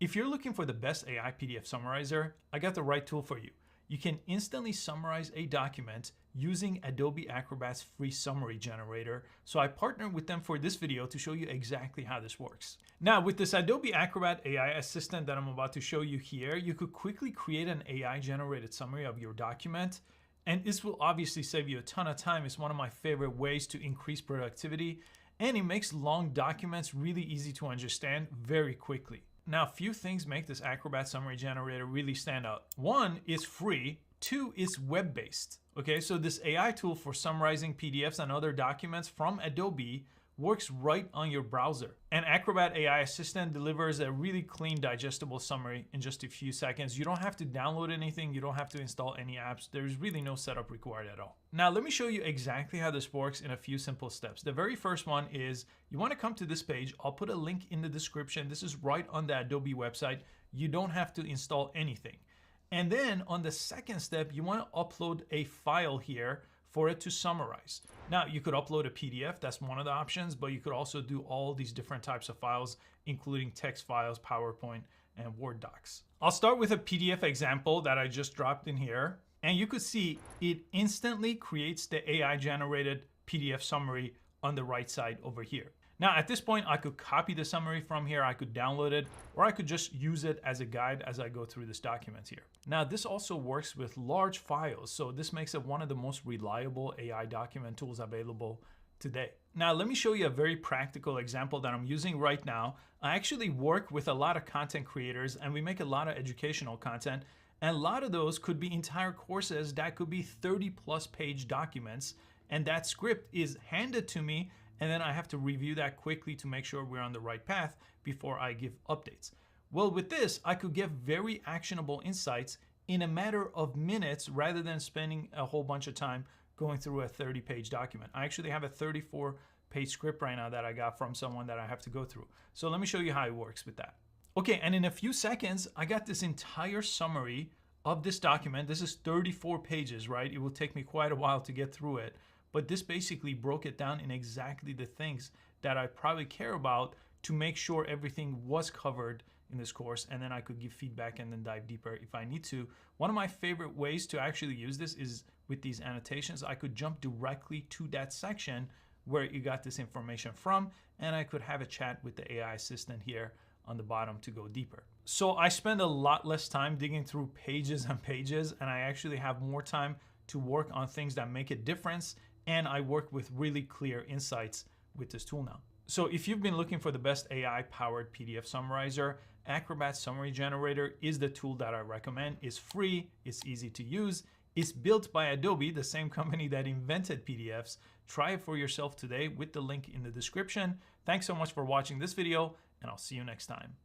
If you're looking for the best AI PDF summarizer, I got the right tool for you. You can instantly summarize a document using Adobe Acrobat's free summary generator. So I partnered with them for this video to show you exactly how this works. Now, with this Adobe Acrobat AI assistant that I'm about to show you here, you could quickly create an AI generated summary of your document. And this will obviously save you a ton of time. It's one of my favorite ways to increase productivity. And it makes long documents really easy to understand very quickly. Now, a few things make this Acrobat summary generator really stand out. One, it's free. Two, it's web-based. Okay, so this AI tool for summarizing PDFs and other documents from Adobe works right on your browser. And Acrobat AI Assistant delivers a really clean, digestible summary in just a few seconds. You don't have to download anything. You don't have to install any apps. There's really no setup required at all. Now, let me show you exactly how this works in a few simple steps. The very first one is you want to come to this page. I'll put a link in the description. This is right on the Adobe website. You don't have to install anything. And then on the second step, you want to upload a file here for it to summarize. Now, you could upload a PDF, that's one of the options, but you could also do all these different types of files, including text files, PowerPoint, and Word docs. I'll start with a PDF example that I just dropped in here, and you could see it instantly creates the AI generated PDF summary on the right side over here. Now, at this point, I could copy the summary from here, I could download it, or I could just use it as a guide as I go through this document here. Now, this also works with large files, so this makes it one of the most reliable AI document tools available today. Now, let me show you a very practical example that I'm using right now. I actually work with a lot of content creators, and we make a lot of educational content, and a lot of those could be entire courses that could be 30+ page documents, and that script is handed to me, and then I have to review that quickly to make sure we're on the right path before I give updates. Well, with this, I could get very actionable insights in a matter of minutes rather than spending a whole bunch of time going through a 30-page document. I actually have a 34-page script right now that I got from someone that I have to go through. So let me show you how it works with that. Okay, and in a few seconds, I got this entire summary of this document. This is 34 pages, right? It will take me quite a while to get through it, but this basically broke it down in exactly the things that I probably care about to make sure everything was covered in this course, and then I could give feedback and then dive deeper if I need to. One of my favorite ways to actually use this is with these annotations. I could jump directly to that section where you got this information from, and I could have a chat with the AI assistant here on the bottom to go deeper. So I spend a lot less time digging through pages and pages, and I actually have more time to work on things that make a difference, and I work with really clear insights with this tool now. So if you've been looking for the best AI-powered PDF summarizer, Acrobat Summary Generator is the tool that I recommend. It's free, it's easy to use, it's built by Adobe, the same company that invented PDFs. Try it for yourself today with the link in the description. Thanks so much for watching this video, and I'll see you next time.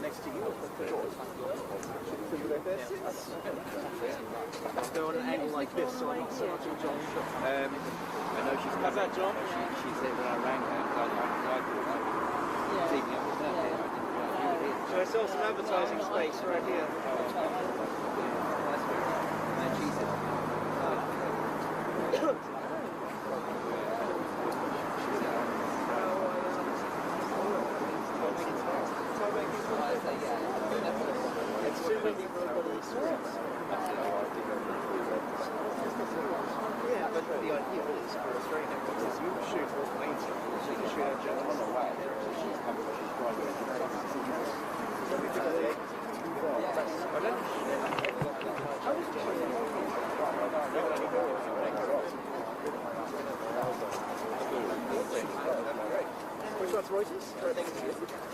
Next to you, go on an angle like this, so I'm not so much of John. I know she's. How's that, John? She said when I rang her, I thought so I saw some advertising space right here. And she said, it's too windy for everybody to swim. Yeah, but the idea is for Australia, because you shoot all planes, so you shoot a jet on the way. She's coming, she's driving. Which one's Reuters?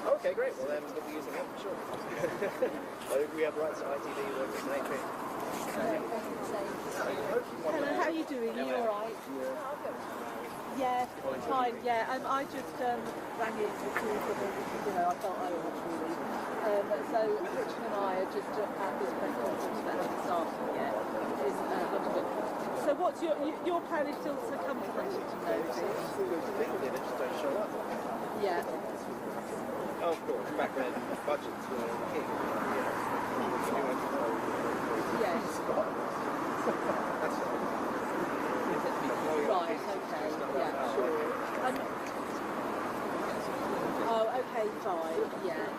Okay, great. Well, then we'll be using it, sure. We have rights to ITV, workers, and AP. Hello, how are you doing? Are you alright? Yeah, fine, yeah. I just rang in because, I felt I ought to really. So Richard and I are just at this press conference that hasn't started yet in London. So what's your plan is still to come to Washington, though? They just don't show up. Yeah. Oh, of course, back then, budgets were king. Yes. That's right, okay, yeah, sure. Oh, okay, fine, yeah,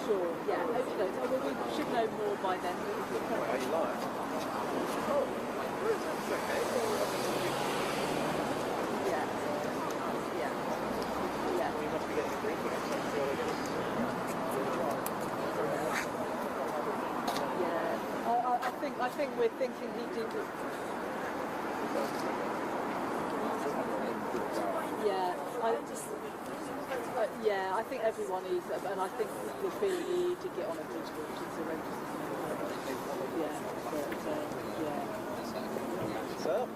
sure, yeah, okay, so we should know more by then. Are you lying? Oh, that's okay. Yeah, yeah, yeah. We must be getting a briefing or something. I think we're thinking he did. Yeah, I think everyone is, and I think we feel the need to get on a digital, which is horrendous. Yeah, but yeah. So.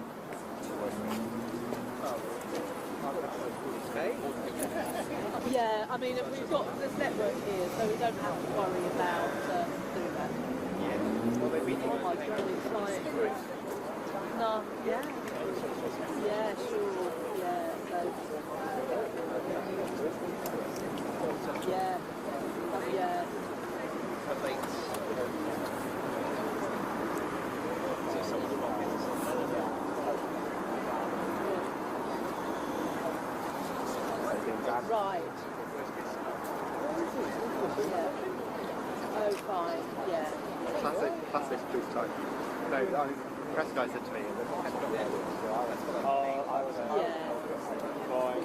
Okay. Yeah, I mean we've got this network here, so we don't have to worry about doing that. Well, they've been Oh my God, it's like no, yeah, yeah, sure, yeah, so yeah, yeah. Right. Yeah. Oh, fine. Yeah. Classic street time. No, the press guy said to me,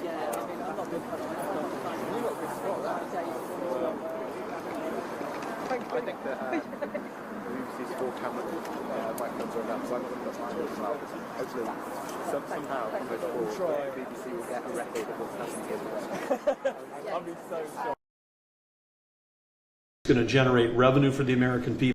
Yeah, I mean, I'm not good I think that UBC's 4 camera microphones are enough, so I'm going to put mine as well. Hopefully, somehow, from those 4, BBC will get a record of what's happening here. I'll be so shocked. going to generate revenue for the American people.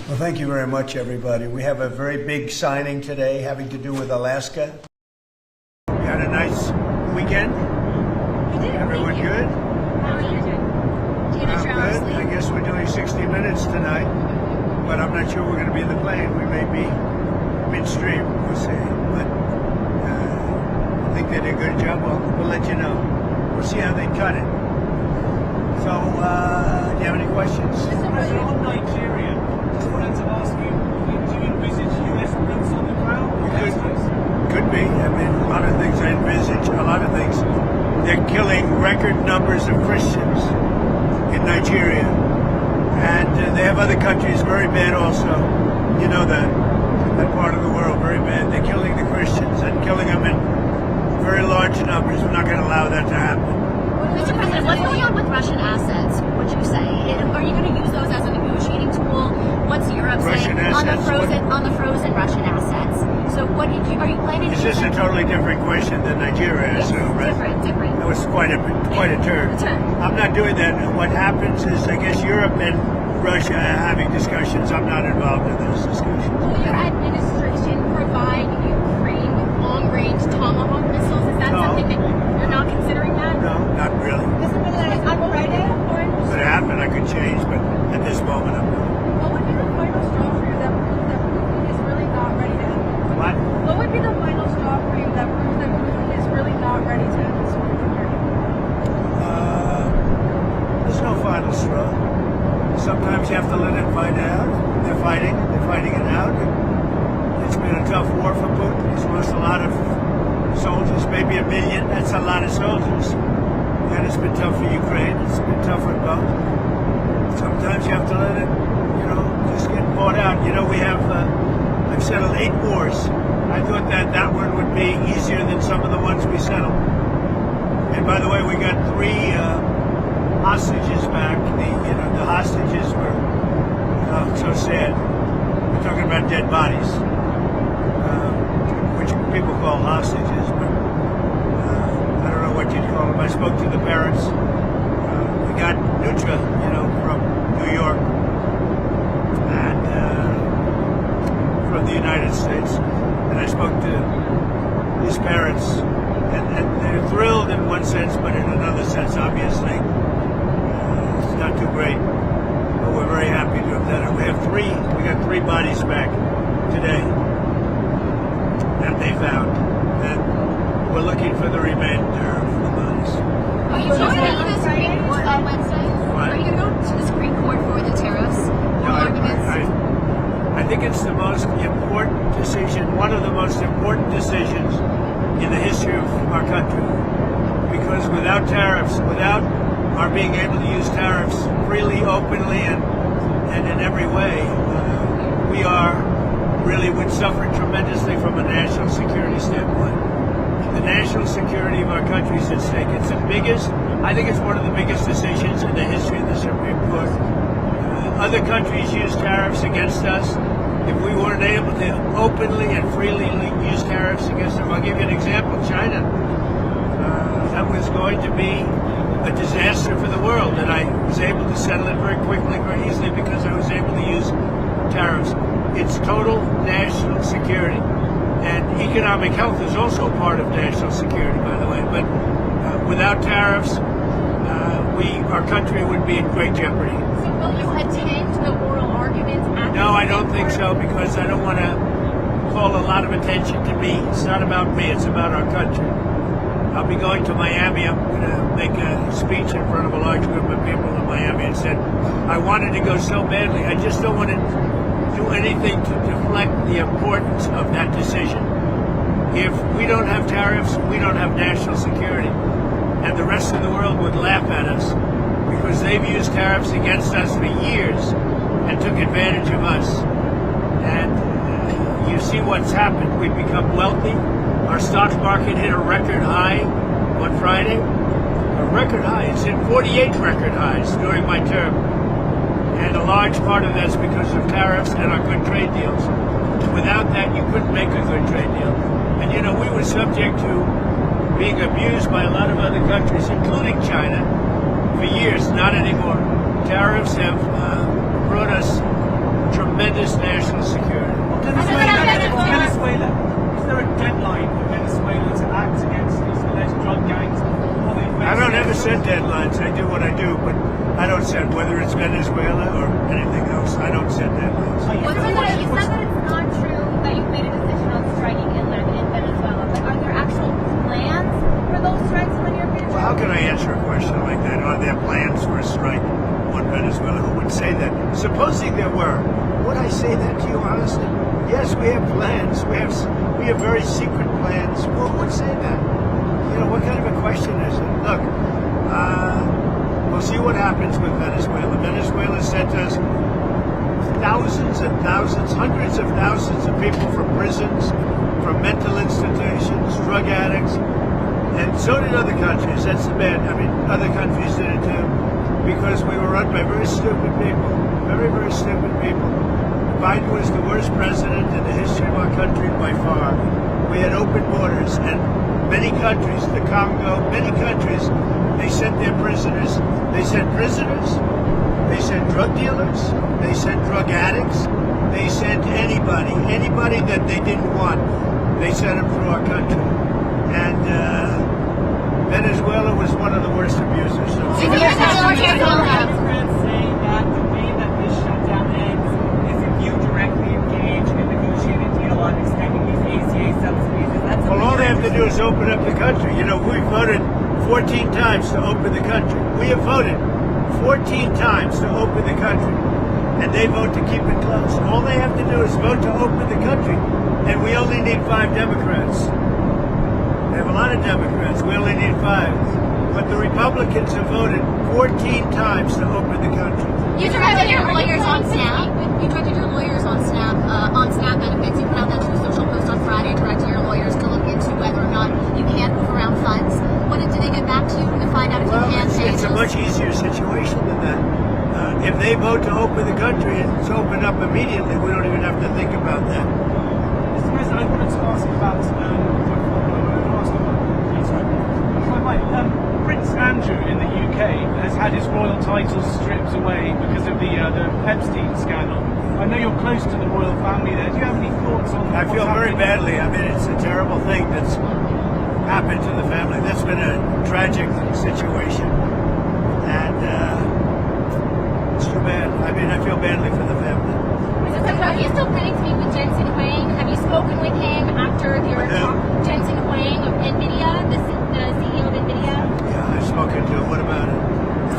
Well, thank you very much, everybody. We have a very big signing today having to do with Alaska. You had a nice weekend? We did. Everyone good? How are you doing? Do you get your hours Good. I sleep? guess we're doing 60 Minutes tonight, but I'm not sure we're going to be in the plane. We may be midstream. We'll see. But I think they did a good job. We'll let you know. We'll see how they cut it. So, do you have any questions? On Nigeria, just wanted to ask you, do you envisage US boots on the ground? Could be. I mean, a lot of things I envisage, a lot of things. They're killing record numbers of Christians in Nigeria. And they have other countries very bad also. You know that part of the world, very bad. They're killing the Christians and killing them in very large numbers. We're not going to allow that to happen. Mr. President, what's going on with Russian assets, would you say? Are you going to use those as a negotiating tool? What's Europe saying on the frozen Russian assets? So what are you planning to Is this a totally different question than Nigeria, I assume, right? Different. That was quite a turn. I'm not doing that. What happens is, I guess Europe and Russia are having discussions. I'm not involved in those discussions. Will your administration provide Ukraine long-range Tomahawk missiles? Is that something that you're not considering that? No, not really. On Friday? If it happened, I could change, but at this moment, I'm not. What would be the final straw for you that proves that Putin is really not ready to end this war? What? What would be the final straw for you that proves that Putin is really not ready to end this war? There's no final straw. Sometimes you have to let it fight out. They're fighting it out. It's been a tough war for Putin. He's lost a lot of soldiers, maybe 1 million. That's a lot of soldiers. And it's been tough for Ukraine. It's been tough for both. Sometimes you have to let it, just get bought out. We have, I've settled 8 wars. I thought that one would be easier than some of the ones we settled. And by the way, we got 3 hostages back. The hostages were so sad. We're talking about dead bodies, which people call hostages, but I don't know what you'd call them. I spoke to the parents. We got Nutra, from New York and from the United States, and I spoke to his parents, and they're thrilled in one sense, but in another sense, obviously, it's not too great. But we're very happy to have done it. We got 3 bodies back today that they found, and we're looking for the remainder of the bodies. Are you going to go to the Supreme Court on Wednesday? What? Are you going to go to the Supreme Court for the tariffs? No, I think it's the most important decision, one of the most important decisions in the history of our country. Because without tariffs, without our being able to use tariffs freely, openly, and in every way, we would suffer tremendously from a national security standpoint. The national security of our country is at stake. It's the biggest, I think it's one of the biggest decisions in the history of the Supreme Court. Other countries use tariffs against us. If we weren't able to openly and freely use tariffs against them, I'll give you an example. China. That was going to be a disaster for the world, and I was able to settle it very quickly, very easily, because I was able to use tariffs. It's total national security. And economic health is also part of national security, by the way. But without tariffs, our country would be in great jeopardy. So will you attend the oral arguments at No, I don't think so, because I don't want to call a lot of attention to me. It's not about me, it's about our country. I'll be going to Miami. I'm going to make a speech in front of a large group of people in Miami, and said I wanted to go so badly. I just don't want to do anything to deflect the importance of that decision. If we don't have tariffs, we don't have national security. And the rest of the world would laugh at us, because they've used tariffs against us for years and took advantage of us. And you see what's happened. We've become wealthy. Our stock market hit a record high on Friday. A record high. It's hit 48 record highs during my term. And a large part of that's because of tariffs and our good trade deals. without that, you couldn't make a good trade deal. And you know, we were subject to being abused by a lot of other countries, including China, for years. Not anymore. Tariffs have brought us tremendous national security. Venezuela. Is there a deadline for Venezuela to act against these alleged drug gangs? I don't ever set deadlines. I do what I do, but I don't set whether it's Venezuela or anything else. I don't set deadlines. You said that it's not true that you've made a decision on striking inland in Venezuela, but are there actual plans for those strikes in the near future? Well, how can I answer a question like that? Are there plans for a strike on Venezuela? Who would say that? Supposing there were, would I say that to you honestly? Yes, we have plans. We have very secret plans. Who would say that? You know, what kind of a question is it? Look, we'll see what happens with Venezuela. Venezuela sent us thousands and thousands, hundreds of thousands of people from prisons, from mental institutions, drug addicts, and so did other countries. That's the bad. I mean, other countries did it too, because we were run by very stupid people, very, very stupid people. Biden was the worst president in the history of our country by far. We had open borders, and many countries, the Congo, many countries, they sent their prisoners. They sent prisoners. They sent drug dealers. They sent drug addicts. They sent anybody that they didn't want. They sent them through our country. And Venezuela was one of the worst abusers. So. Democrats say that the way that this shutdown ends is if you directly engage in negotiating a deal on extending these ACA subsidies. Is that Well, all they have to do is open up the country. You know, we voted 14 times to open the country. We have voted 14 times to open the country, and they vote to keep it closed. All they have to do is vote to open the country, and we only need 5 Democrats. We have a lot of Democrats. We only need 5. But the Republicans have voted 14 times to open the country. You directed your lawyers on Snap. You directed your lawyers on Snap benefits. You put out that True Social post on Friday, directing your lawyers to look into whether or not you can move around funds. Did they get back to you to find out if you can pay? It's a much easier situation than that. If they vote to open the country and it's opened up immediately, we don't even have to think about that. Mr. President, I wanted to ask about Prince Andrew in the UK has had his royal titles stripped away because of the Epstein scandal. I know you're close to the royal family there. Do you have any thoughts on I feel very badly. I mean, it's a terrible thing that's happened to the family. That's been a tragic situation. And it's too bad. I mean, I feel badly for the family. Mr. President, are you still planning to meet with Jensen Huang? Have you spoken with him after your talk? Jensen Huang of NVIDIA, the CEO of NVIDIA? Yeah, I've spoken to him. What about it?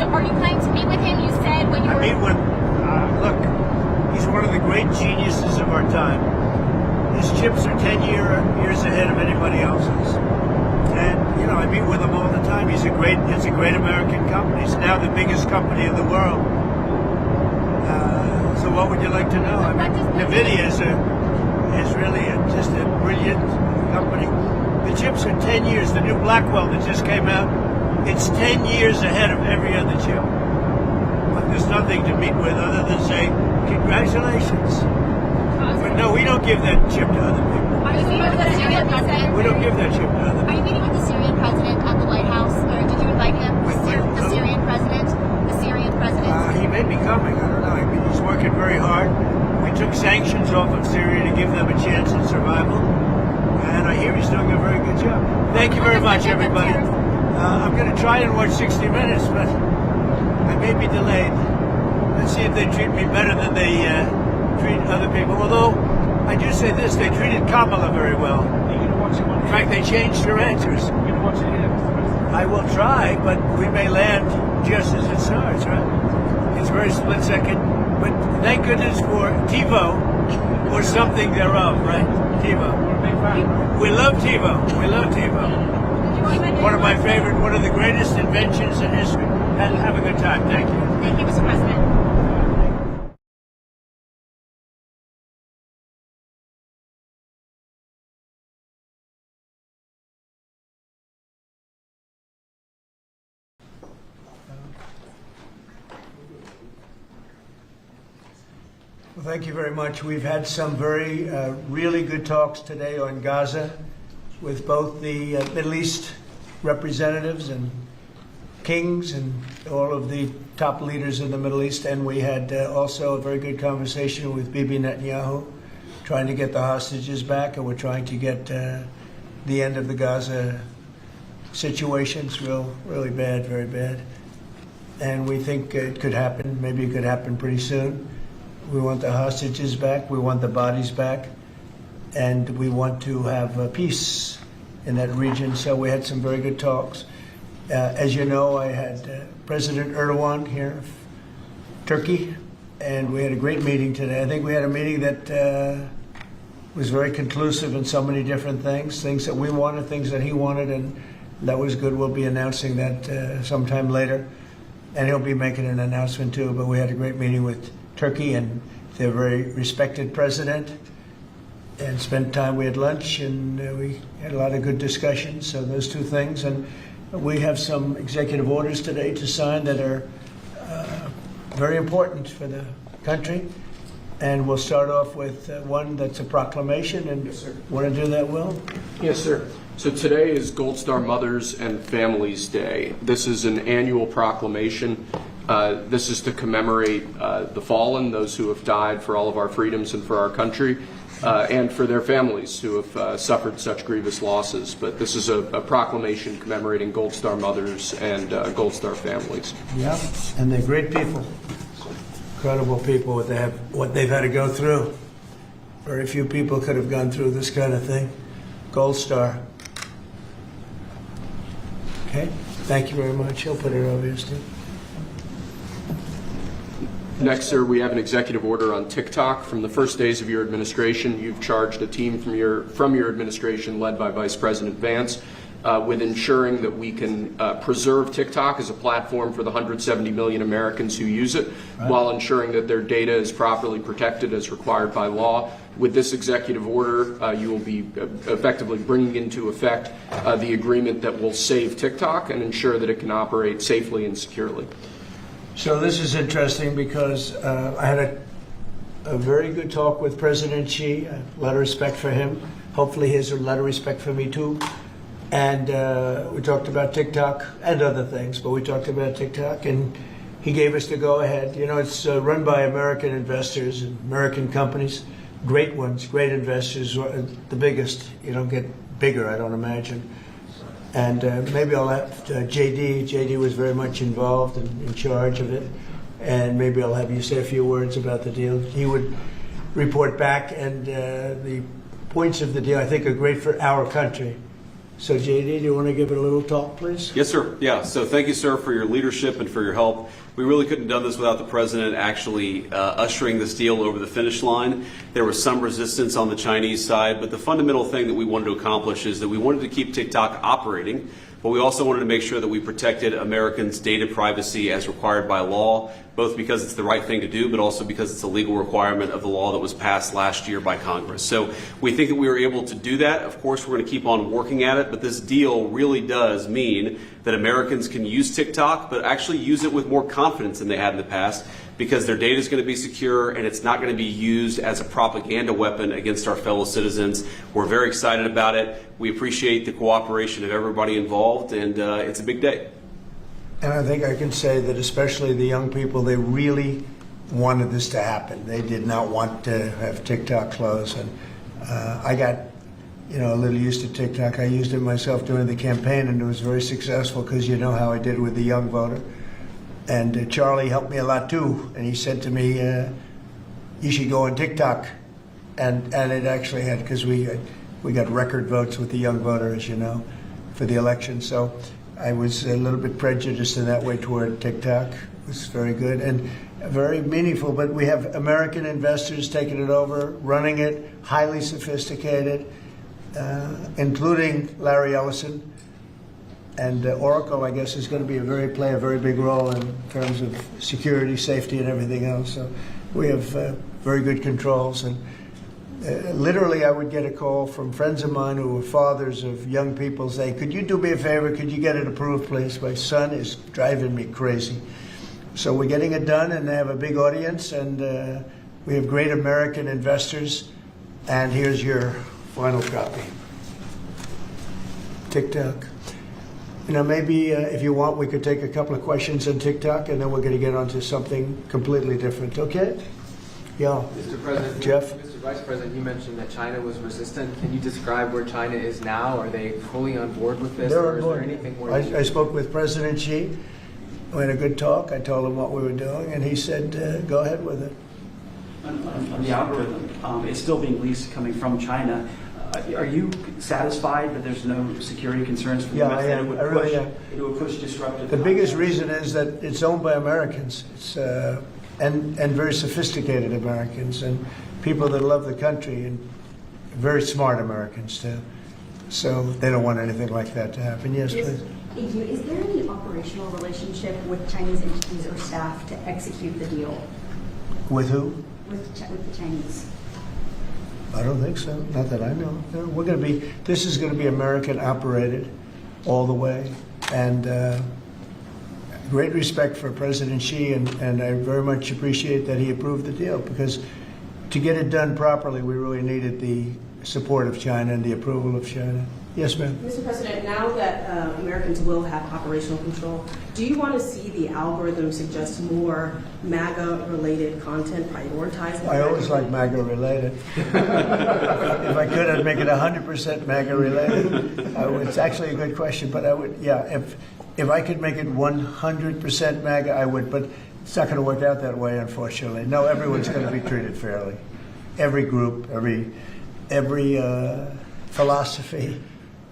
So are you planning to meet with him? You said when you were... I meet with, look, he's one of the great geniuses of our time. His chips are 10 years ahead of anybody else's. And, you know, I meet with him all the time. It's a great American company. It's now the biggest company in the world. So what would you like to know? I mean, NVIDIA is really just a brilliant company. The chips are 10 years. The new Blackwell that just came out, it's 10 years ahead of every other chip. But there's nothing to meet with other than say, congratulations. But no, we don't give that chip to other people. Are you meeting with the Syrian president? We don't give that chip to other people. Are you meeting with the Syrian president at the White House? Or did you invite him? The Syrian president? The Syrian president? He may be coming. I don't know. I mean, he's working very hard. We took sanctions off of Syria to give them a chance at survival. And I hear he's doing a very good job. Thank you very much, everybody. I'm going to try and watch 60 Minutes, but I may be delayed. Let's see if they treat me better than they treat other people. Although, I do say this, they treated Kamala very well. In fact, they changed her answers. I will try, but we may land just as it starts, right? It's very split second. But thank goodness for TiVo, or something thereof, right? TiVo. We love TiVo. We love TiVo. One of my favorite, one of the greatest inventions in history. Have a good time. Thank you. Thank you, Mr. President. Well, thank you very much. We've had some very, really good talks today on Gaza with both the Middle East representatives and kings and all of the top leaders in the Middle East. And we had also a very good conversation with Bibi Netanyahu, trying to get the hostages back, and we're trying to get the end of the Gaza situation. It's really bad, very bad. And we think it could happen. Maybe it could happen pretty soon. We want the hostages back. We want the bodies back. And we want to have peace in that region. So we had some very good talks. As you know, I had President Erdogan here, Turkey, and we had a great meeting today. I think we had a meeting that was very conclusive in so many different things that we wanted, things that he wanted, and that was good. We'll be announcing that sometime later, and he'll be making an announcement too. But we had a great meeting with Turkey, and they're a very respected president, and spent time. We had lunch, and we had a lot of good discussions. So those two things, and we have some executive orders today to sign that are very important for the country. And we'll start off with one that's a proclamation. And yes, sir. Want to do that, Will? Yes, sir. So today is Gold Star Mothers and Families Day. This is an annual proclamation. This is to commemorate the fallen, those who have died for all of our freedoms and for our country, and for their families who have suffered such grievous losses. But this is a proclamation commemorating Gold Star Mothers and Gold Star families. Yeah, and they're great people, incredible people. What they've had to go through. Very few people could have gone through this kind of thing. Gold Star. Okay, thank you very much. I'll put it over here, Steve. Next, sir, we have an executive order on TikTok. From the first days of your administration, you've charged a team from your administration, led by Vice President Vance, with ensuring that we can preserve TikTok as a platform for the 170 million Americans who use it, while ensuring that their data is properly protected as required by law. With this executive order, you will be effectively bringing into effect the agreement that will save TikTok and ensure that it can operate safely and securely. So this is interesting because I had a very good talk with President Xi, a lot of respect for him. Hopefully he has a lot of respect for me too. And we talked about TikTok and other things, but we talked about TikTok, and he gave us the go-ahead. You know, it's run by American investors and American companies, great ones, great investors, the biggest. You don't get bigger, I don't imagine. And maybe I'll have JD. JD was very much involved and in charge of it. And maybe I'll have you say a few words about the deal. He would report back, and the points of the deal, I think, are great for our country. So, JD, do you want to give it a little talk, please? Yes, sir. Yeah. So thank you, sir, for your leadership and for your help. We really couldn't have done this without the president actually ushering this deal over the finish line. There was some resistance on the Chinese side, but the fundamental thing that we wanted to accomplish is that we wanted to keep TikTok operating, but we also wanted to make sure that we protected Americans' data privacy as required by law, both because it's the right thing to do, but also because it's a legal requirement of the law that was passed last year by Congress. So we think that we were able to do that. Of course, we're going to keep on working at it, but this deal really does mean that Americans can use TikTok, but actually use it with more confidence than they had in the past, because their data is going to be secure and it's not going to be used as a propaganda weapon against our fellow citizens. We're very excited about it. We appreciate the cooperation of everybody involved, and it's a big day. And I think I can say that especially the young people, they really wanted this to happen. They did not want to have TikTok close. And I got, a little used to TikTok. I used it myself during the campaign, and it was very successful because you know how I did with the young voter. And Charlie helped me a lot too. And he said to me, you should go on TikTok. And it actually had, because we got record votes with the young voter, as you know, for the election. So I was a little bit prejudiced in that way toward TikTok. It was very good and very meaningful. But we have American investors taking it over, running it, highly sophisticated, including Larry Ellison. And Oracle, I guess, is going to play a very big role in terms of security, safety, and everything else. So we have very good controls. And literally, I would get a call from friends of mine who were fathers of young people saying, could you do me a favor? Could you get it approved, please? My son is driving me crazy. So we're getting it done, and they have a big audience, and We have great American investors, and here's your final copy. TikTok. You know, maybe if you want, we could take a couple of questions on TikTok, and then we're going to get onto something completely different. Okay? Yeah. Mr. President, Jeff? Mr. Vice President, you mentioned that China was resistant. Can you describe where China is now? Are they fully on board with this? They're or on is board. there anything more? I spoke with President Xi. We had a good talk. I told him what we were doing, and he said, go ahead with it. On the algorithm, it's still being leased coming from China. Are you satisfied that there's no security concerns for the Yeah, US I that am. it would I really push, am. it would push disruptive? The biggest reason is that it's owned by Americans. It's, and very sophisticated Americans and people that love the country and very smart Americans too. So they don't want anything like that to happen. Yes, please. Thank you. Is there any operational relationship with Chinese entities or staff to execute the deal? With who? With the Chinese? I don't think so. Not that I know. No, we're going to be. This is going to be American operated all the way, and great respect for President Xi, and I very much appreciate that he approved the deal, because to get it done properly, we really needed the support of China and the approval of China. Yes, ma'am. Mr. President, now that Americans will have operational control, do you want to see the algorithm suggest more MAGA-related content prioritized? I always like MAGA-related. If I could, I'd make it 100% MAGA-related. It's actually a good question, but I would, yeah, if I could make it 100% MAGA, I would, but it's not going to work out that way, unfortunately. No, everyone's going to be treated fairly. Every group, every philosophy,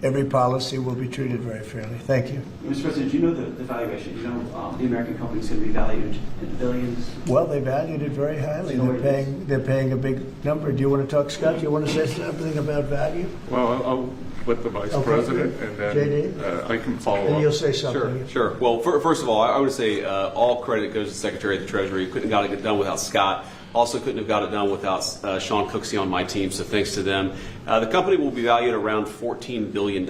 every policy will be treated very fairly. Thank you. Mr. President, do you know the valuation? Do you know the American company is going to be valued in billions? Well, they valued it very highly. They're paying a big number. Do you want to talk, Scott? Do you want to say something about value? Well, I'll let the Vice President, and then I can follow And up. you'll say something. Sure. Well, first of all, I would say all credit goes to the Secretary of the Treasury. Couldn't have got it done without Scott. Also couldn't have got it done without Sean Cooksey on my team, so thanks to them. The company will be valued around $14 billion.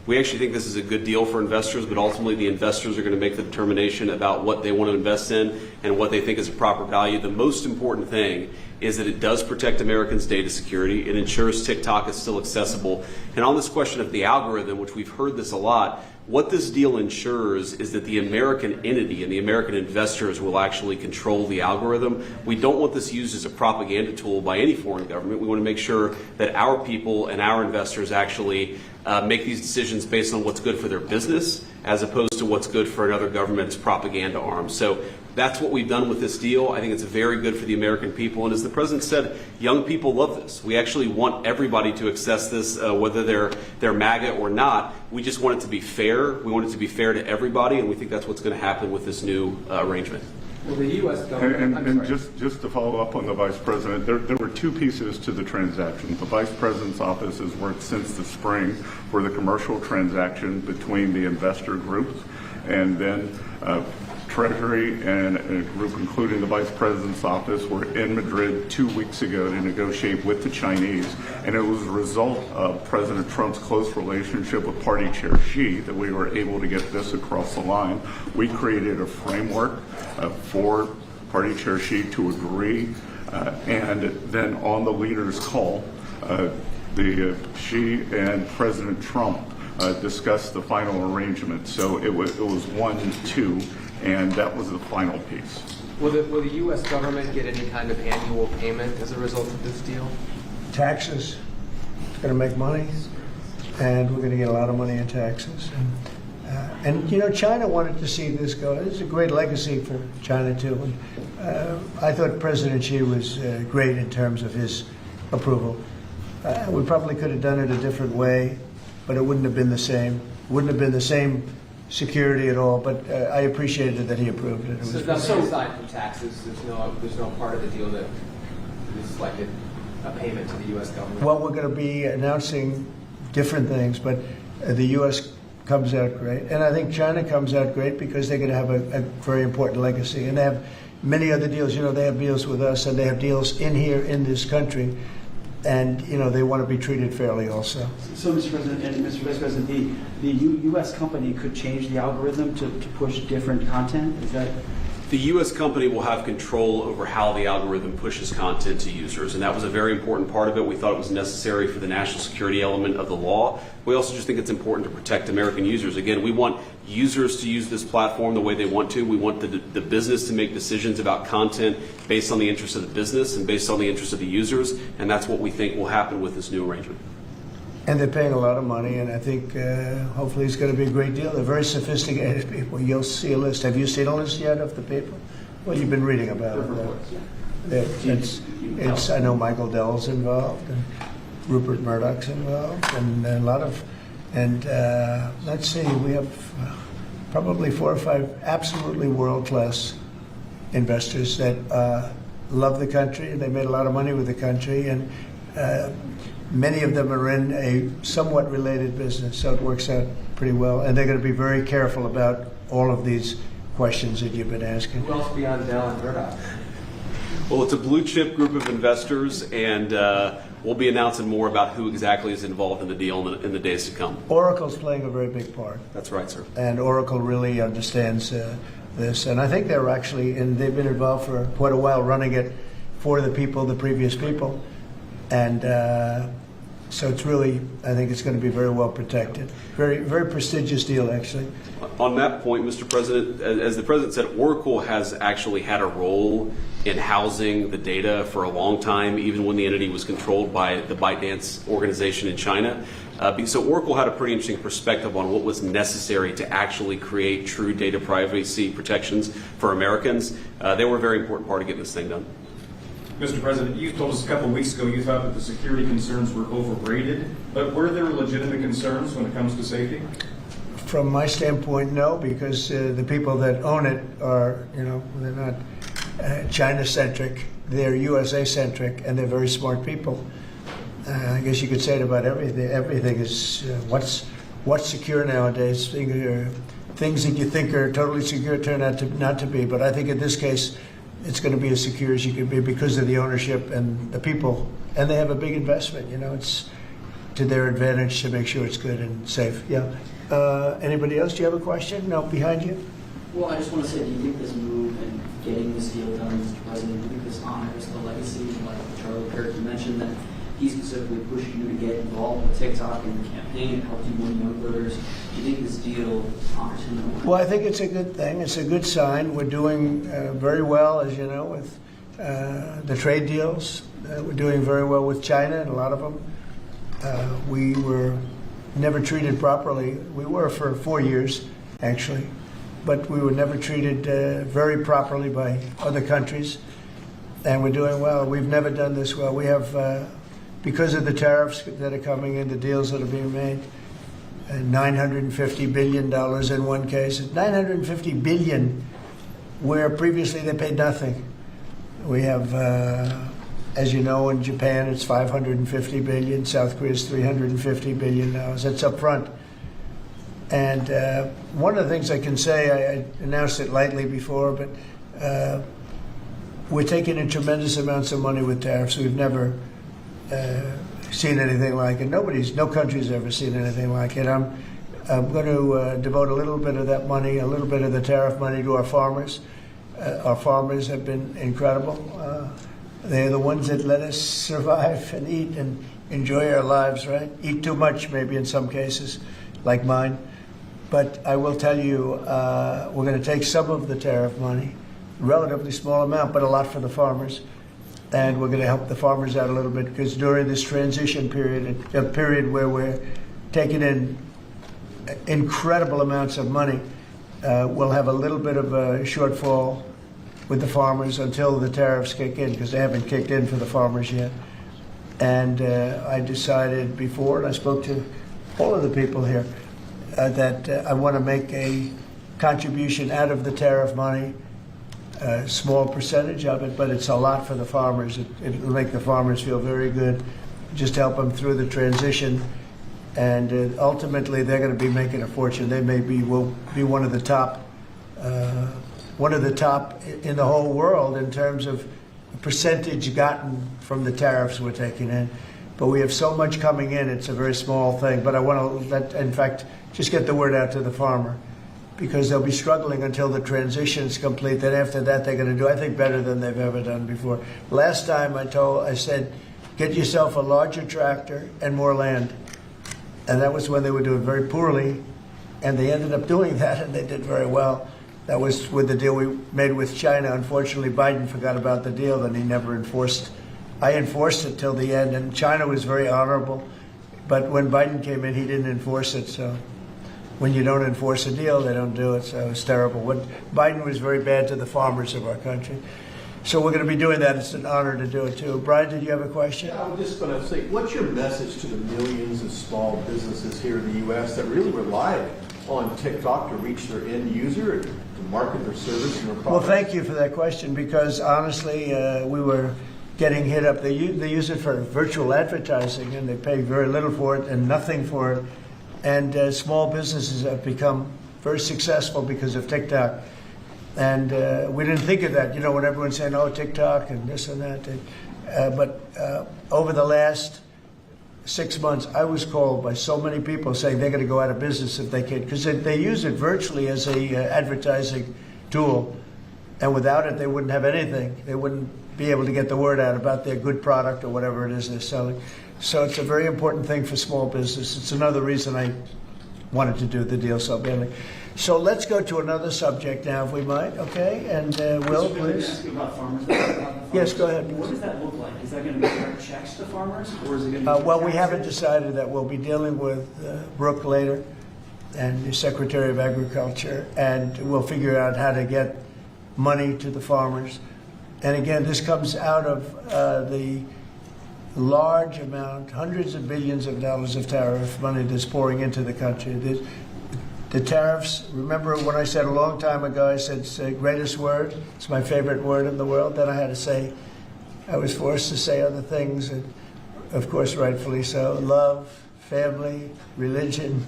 We actually think this is a good deal for investors, but ultimately the investors are going to make the determination about what they want to invest in and what they think is a proper value. The most important thing is that it does protect Americans' data security. It ensures TikTok is still accessible. And on this question of the algorithm, which we've heard this a lot, what this deal ensures is that the American entity and the American investors will actually control the algorithm. We don't want this used as a propaganda tool by any foreign government. We want to make sure that our people and our investors actually make these decisions based on what's good for their business as opposed to what's good for another government's propaganda arm. So that's what we've done with this deal. I think it's very good for the American people. And as the President said, young people love this. We actually want everybody to access this, whether they're MAGA or not. We just want it to be fair. We want it to be fair to everybody, and we think that's what's going to happen with this new arrangement. Well, the U.S. government... And just to follow up on the Vice President, there were two pieces to the transaction. The Vice President's office has worked since the spring for the commercial transaction between the investor groups, and then Treasury and a group including the Vice President's office were in Madrid 2 weeks ago to negotiate with the Chinese, and it was a result of President Trump's close relationship with Party Chair Xi that we were able to get this across the line. We created a framework for Party Chair Xi to agree, and then on the leaders' call, Xi and President Trump discussed the final arrangement. So it was 1-2. And that was the final piece. Will the U.S. government get any kind of annual payment as a result of this deal? Taxes. It's going to make money, and we're going to get a lot of money in taxes. And you know, China wanted to see this go. It's a great legacy for China too. And I thought President Xi was great in terms of his approval. We probably could have done it a different way, but it wouldn't have been the same. Wouldn't have been the same security at all, but I appreciated that he approved it. So nothing aside from taxes, there's no part of the deal that is like a payment to the U.S. government? Well, we're going to be announcing different things, but the U.S. comes out great. And I think China comes out great because they're going to have a very important legacy. And they have many other deals. You know, they have deals with us, and they have deals in here in this country. And, you know, they want to be treated fairly also. So, Mr. President and Mr. Vice President, the U.S. company could change the algorithm to push different content? Is that... The U.S. company will have control over how the algorithm pushes content to users, and that was a very important part of it. We thought it was necessary for the national security element of the law. We also just think it's important to protect American users. Again, we want users to use this platform the way they want to. We want the business to make decisions about content based on the interests of the business and based on the interests of the users, and that's what we think will happen with this new arrangement. And they're paying a lot of money, and I think hopefully it's going to be a great deal. They're very sophisticated people. You'll see a list. Have you seen a list yet of the people? Well, you've been reading about it. I know Michael Dell's involved, and Rupert Murdoch's involved, and a lot of, and let's see, we have probably 4 or 5 absolutely world-class investors that love the country. They made a lot of money with the country, and many of them are in a somewhat related business, so it works out pretty well. And they're going to be very careful about all of these questions that you've been asking. Who else beyond Dell and Murdoch? Well, it's a blue chip group of investors, and we'll be announcing more about who exactly is involved in the deal in the days to come. Oracle's playing a very big part. That's right, sir. And Oracle really understands this. And I think they've been involved for quite a while running it for the people, the previous people. And so it's really, I think it's going to be very well protected. Very, very prestigious deal, actually. On that point, Mr. President, as the President said, Oracle has actually had a role in housing the data for a long time, even when the entity was controlled by the ByteDance organization in China. So Oracle had a pretty interesting perspective on what was necessary to actually create true data privacy protections for Americans. They were a very important part of getting this thing done. Mr. President, you told us a couple of weeks ago you thought that the security concerns were overrated, but were there legitimate concerns when it comes to safety? From my standpoint, no, because the people that own it are, they're not China-centric, they're USA-centric, and they're very smart people. I guess you could say it about everything. Everything is what's secure nowadays. Things that you think are totally secure turn out to not to be. But I think in this case, it's going to be as secure as you can be because of the ownership and the people. And they have a big investment. It's to their advantage to make sure it's good and safe. Yeah. Anybody else? Do you have a question? No, behind you. Well, I just want to say, do you think this move and getting this deal done, Mr. President, do you think this honors the legacy, like Charlie Kirk, you mentioned that he specifically pushed you to get involved with TikTok and the campaign, helped you win young voters. Do you think this deal honors him? Well, I think it's a good thing. It's a good sign. We're doing very well, as you know, with the trade deals. We're doing very well with China, and a lot of them. We were never treated properly. We were for 4 years, actually, but we were never treated very properly by other countries, and we're doing well. We've never done this well. We have, because of the tariffs that are coming in, the deals that are being made, $950 billion in one case. $950 billion, where previously they paid nothing. We have, as you know, in Japan it's $550 billion. South Korea's $350 billion. That's up front. And one of the things I can say, I announced it lightly before, but we're taking in tremendous amounts of money with tariffs. We've never seen anything like it. No country's ever seen anything like it. I'm going to devote a little bit of that money, a little bit of the tariff money to our farmers. Our farmers have been incredible. They're the ones that let us survive and eat and enjoy our lives, right? Eat too much, maybe in some cases, like mine. But I will tell you, we're going to take some of the tariff money, relatively small amount, but a lot for the farmers. And we're going to help the farmers out a little bit, because during this transition period, a period where we're taking in incredible amounts of money, we'll have a little bit of a shortfall with the farmers until the tariffs kick in, because they haven't kicked in for the farmers yet. And I decided before, and I spoke to all of the people here, that I want to make a contribution out of the tariff money, a small percentage of it, but it's a lot for the farmers. It'll make the farmers feel very good, just help them through the transition. And ultimately, they're going to be making a fortune. They will be one of the top in the whole world in terms of percentage gotten from the tariffs we're taking in. But we have so much coming in, it's a very small thing. But I want to in fact, just get the word out to the farmer, because they'll be struggling until the transition is complete. Then after that, they're going to do, I think, better than they've ever done before. Last time I said, get yourself a larger tractor and more land. And that was when they were doing very poorly, and they ended up doing that, and they did very well. That was with the deal we made with China. Unfortunately, Biden forgot about the deal, and he never enforced. I enforced it till the end, and China was very honorable. But when Biden came in, he didn't enforce it. So when you don't enforce a deal, they don't do it. So it's terrible. Biden was very bad to the farmers of our country. So we're going to be doing that. It's an honor to do it, too. Brian, did you have a question? Yeah, I was just going to say, what's your message to the millions of small businesses here in the U.S. that really rely on TikTok to reach their end user, to market their service and their product? Well, thank you for that question, because honestly, we were getting hit up. They use it for virtual advertising, and they pay very little for it and nothing for it. And small businesses have become very successful because of TikTok. And we didn't think of that, when everyone's saying, oh, TikTok and this and that. But over the last 6 months, I was called by so many people saying they're going to go out of business if they can, because they use it virtually as a advertising tool. And without it, they wouldn't have anything. They wouldn't be able to get the word out about their good product or whatever it is they're selling. So it's a very important thing for small business. It's another reason I wanted to do the deal so badly. So let's go to another subject now, if we might, okay? And Will, please. Ask you about farmers. Yes, go ahead. What does that look like? Is that going to be direct checks to farmers, or is it going to be well, we haven't decided that. We'll be dealing with Brooke later, and the Secretary of Agriculture, and we'll figure out how to get money to the farmers. And again, this comes out of the large amount, hundreds of billions of dollars of tariff money that's pouring into the country. The tariffs, remember when I said a long time ago, I said it's the greatest word, it's my favorite word in the world. Then I had to say, I was forced to say other things, and of course, rightfully so. Love, family, religion.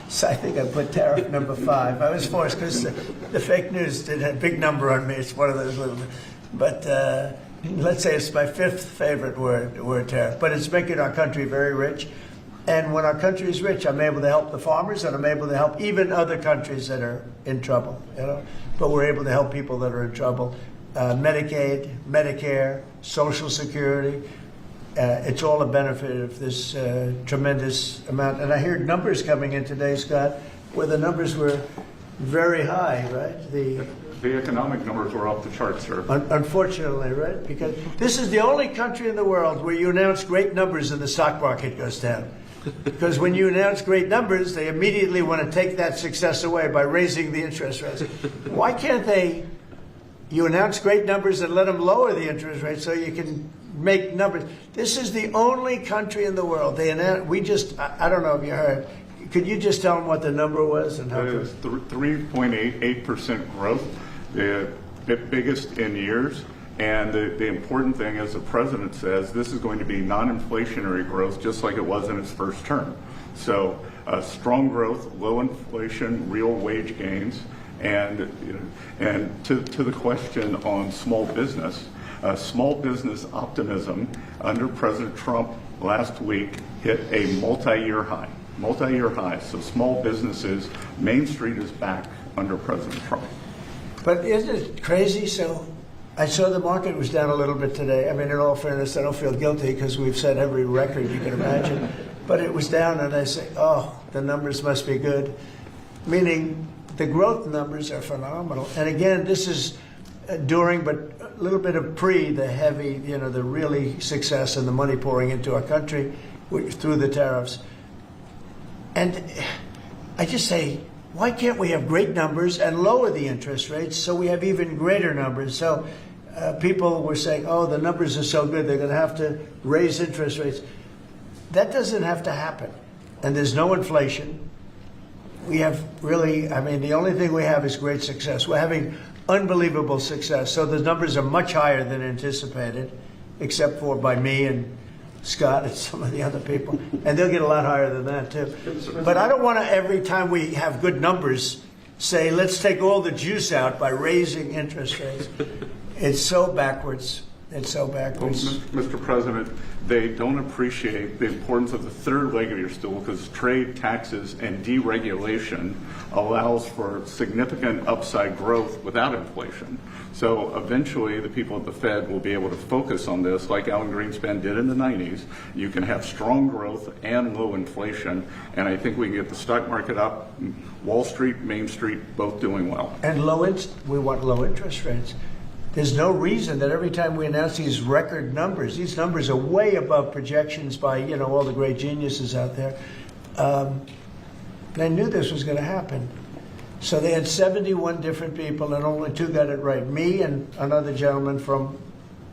So I think I put tariff number 5. I was forced because the fake news did a big number on me. It's one of those little, but let's say it's my 5th favorite word tariff. But it's making our country very rich. And when our country is rich, I'm able to help the farmers, and I'm able to help even other countries that are in trouble. But we're able to help people that are in trouble. Medicaid, Medicare, Social Security. It's all a benefit of this tremendous amount. And I heard numbers coming in today, Scott, where the numbers were very high, right? The economic numbers were off the charts, sir. Unfortunately, right? Because this is the only country in the world where you announce great numbers and the stock market goes down. Because when you announce great numbers, they immediately want to take that success away by raising the interest rates. Why can't you announce great numbers and let them lower the interest rate so you can make numbers? This is the only country in the world. I don't know if you heard. Could you just tell them what the number was? And how it was 3.88% growth, the biggest in years. And the important thing, as the president says, this is going to be non-inflationary growth, just like it was in its first term. So strong growth, low inflation, real wage gains. And to the question on small business optimism under President Trump last week hit a multi-year high. So small businesses, Main Street is back under President Trump. But isn't it crazy? So I saw the market was down a little bit today. I mean, in all fairness, I don't feel guilty because we've set every record you can imagine. But it was down, and I say, oh, the numbers must be good. Meaning the growth numbers are phenomenal. And again, this is during, but a little bit of the heavy, the really success and the money pouring into our country through the tariffs. And I just say, why can't we have great numbers and lower the interest rates so we have even greater numbers? So people were saying, oh, the numbers are so good, they're going to have to raise interest rates. That doesn't have to happen. And there's no inflation. We have really, the only thing we have is great success. We're having unbelievable success. So the numbers are much higher than anticipated, except for by me and Scott and some of the other people. And they'll get a lot higher than that, too. But I don't want to, every time we have good numbers, say, let's take all the juice out by raising interest rates. It's so backwards. It's so backwards. Well, Mr. President, they don't appreciate the importance of the third leg of your stool, because trade, taxes, and deregulation allows for significant upside growth without inflation. So eventually the people at the Fed will be able to focus on this like Alan Greenspan did in the 90s. You can have strong growth and low inflation, and I think we can get the stock market up, Wall Street, Main Street, both doing well. And we want low interest rates. There's no reason that every time we announce these record numbers, these numbers are way above projections by, you know, all the great geniuses out there. They knew this was going to happen. So they had 71 different people, and only 2 got it right. Me and another gentleman from,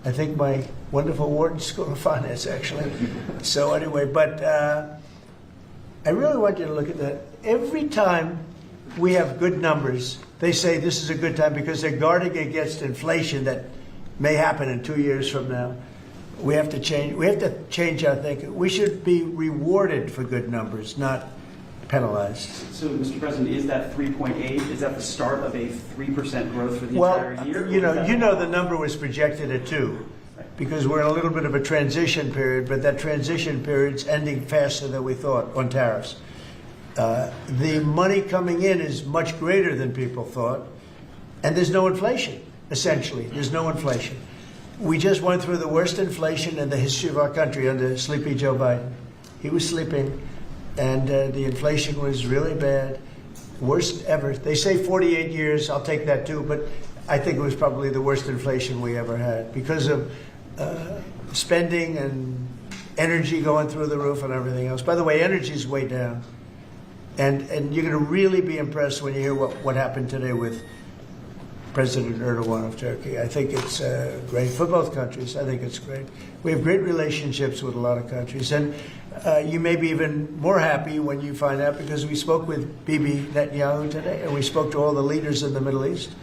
I think, my wonderful Wharton School of Finance, actually. So anyway, but I really want you to look at that. Every time we have good numbers, they say this is a good time because they're guarding against inflation that may happen in 2 years from now. We have to change. We have to change our thinking. We should be rewarded for good numbers, not penalized. So, Mr. President, is that 3.8? Is that the start of a 3% growth for the entire year? Well, you know, the number was projected at 2, because we're in a little bit of a transition period, but that transition period's ending faster than we thought on tariffs. The money coming in is much greater than people thought, and there's no inflation, essentially. There's no inflation. We just went through the worst inflation in the history of our country under sleepy Joe Biden. He was sleeping, and the inflation was really bad, worst ever. They say 48 years, I'll take that too, but I think it was probably the worst inflation we ever had because of spending and energy going through the roof and everything else. By the way, energy's way down. And you're going to really be impressed when you hear what happened today with President Erdogan of Turkey. I think it's great for both countries. I think it's great. We have great relationships with a lot of countries. And you may be even more happy when you find out, because we spoke with Bibi Netanyahu today, and we spoke to all the leaders in the Middle East,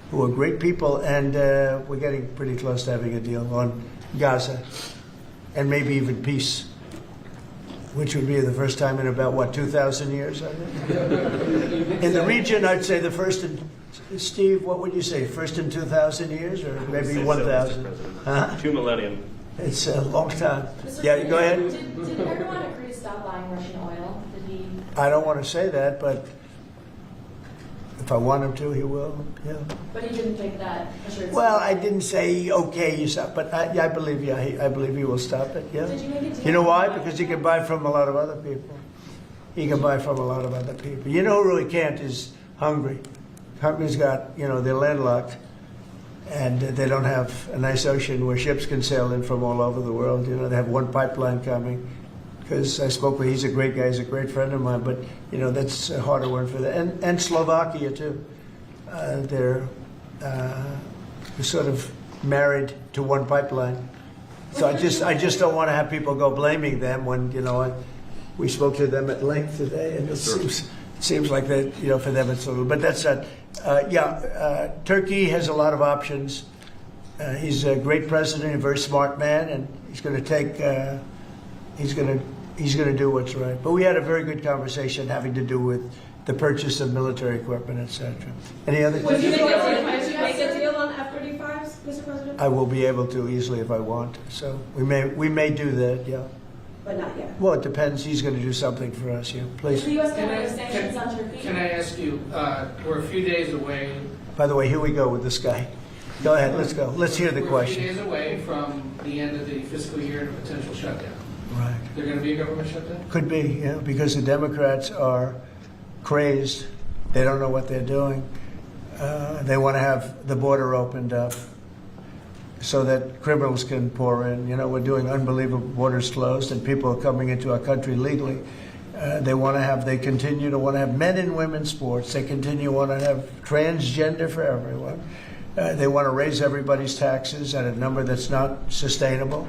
who are great people, and we're getting pretty close to having a deal on Gaza, and maybe even peace, which would be the first time in about, 2,000 years, I think? In the region, I'd say the first in, Steve, what would you say, first in 2,000 years, or maybe 1,000? Huh? 2 millennium. It's a long time. Yeah, go ahead. Did Erdogan agree to stop buying Russian oil? Did he? I don't want to say that, but if I want him to, he will. Yeah. But he didn't take that assurance. Well, I didn't say okay, you stop, but I believe you. I believe he will stop it. Yeah. Did you make a deal? You know why? Because he can buy from a lot of other people. He can buy from a lot of other people. You know who really can't is Hungary. Hungary's got, they're landlocked, and they don't have a nice ocean where ships can sail in from all over the world. They have one pipeline coming. Because I spoke with, he's a great guy, he's a great friend of mine, but that's a harder one for them. And Slovakia too. They're sort of married to one pipeline. So I just don't want to have people go blaming them when we spoke to them at length today, and it seems like that for them it's a little. But that's not. Turkey has a lot of options. He's a great president, a very smart man, and he's going to take. He's going to do what's right. But we had a very good conversation having to do with the purchase of military equipment, etc. Any other Would you questions? make a deal on F-35s, Mr. President? I will be able to easily if I want. So we may do that, yeah. But not yet. Well, it depends. He's going to do something for us, yeah. Please. The U.S. can have sanctions on Turkey? Can I ask you, we're a few days away. By the way, here we go with this guy. Go ahead, let's go. Let's hear the question. We're a few days away from the end of the fiscal year and a potential shutdown. Right. There's going to be a government shutdown? Could be, yeah, because the Democrats are crazed. They don't know what they're doing. They want to have the border opened up so that criminals can pour in. We're doing unbelievable borders closed, and people are coming into our country legally. They continue to want to have men and women sports. They continue to want to have transgender for everyone. They want to raise everybody's taxes at a number that's not sustainable.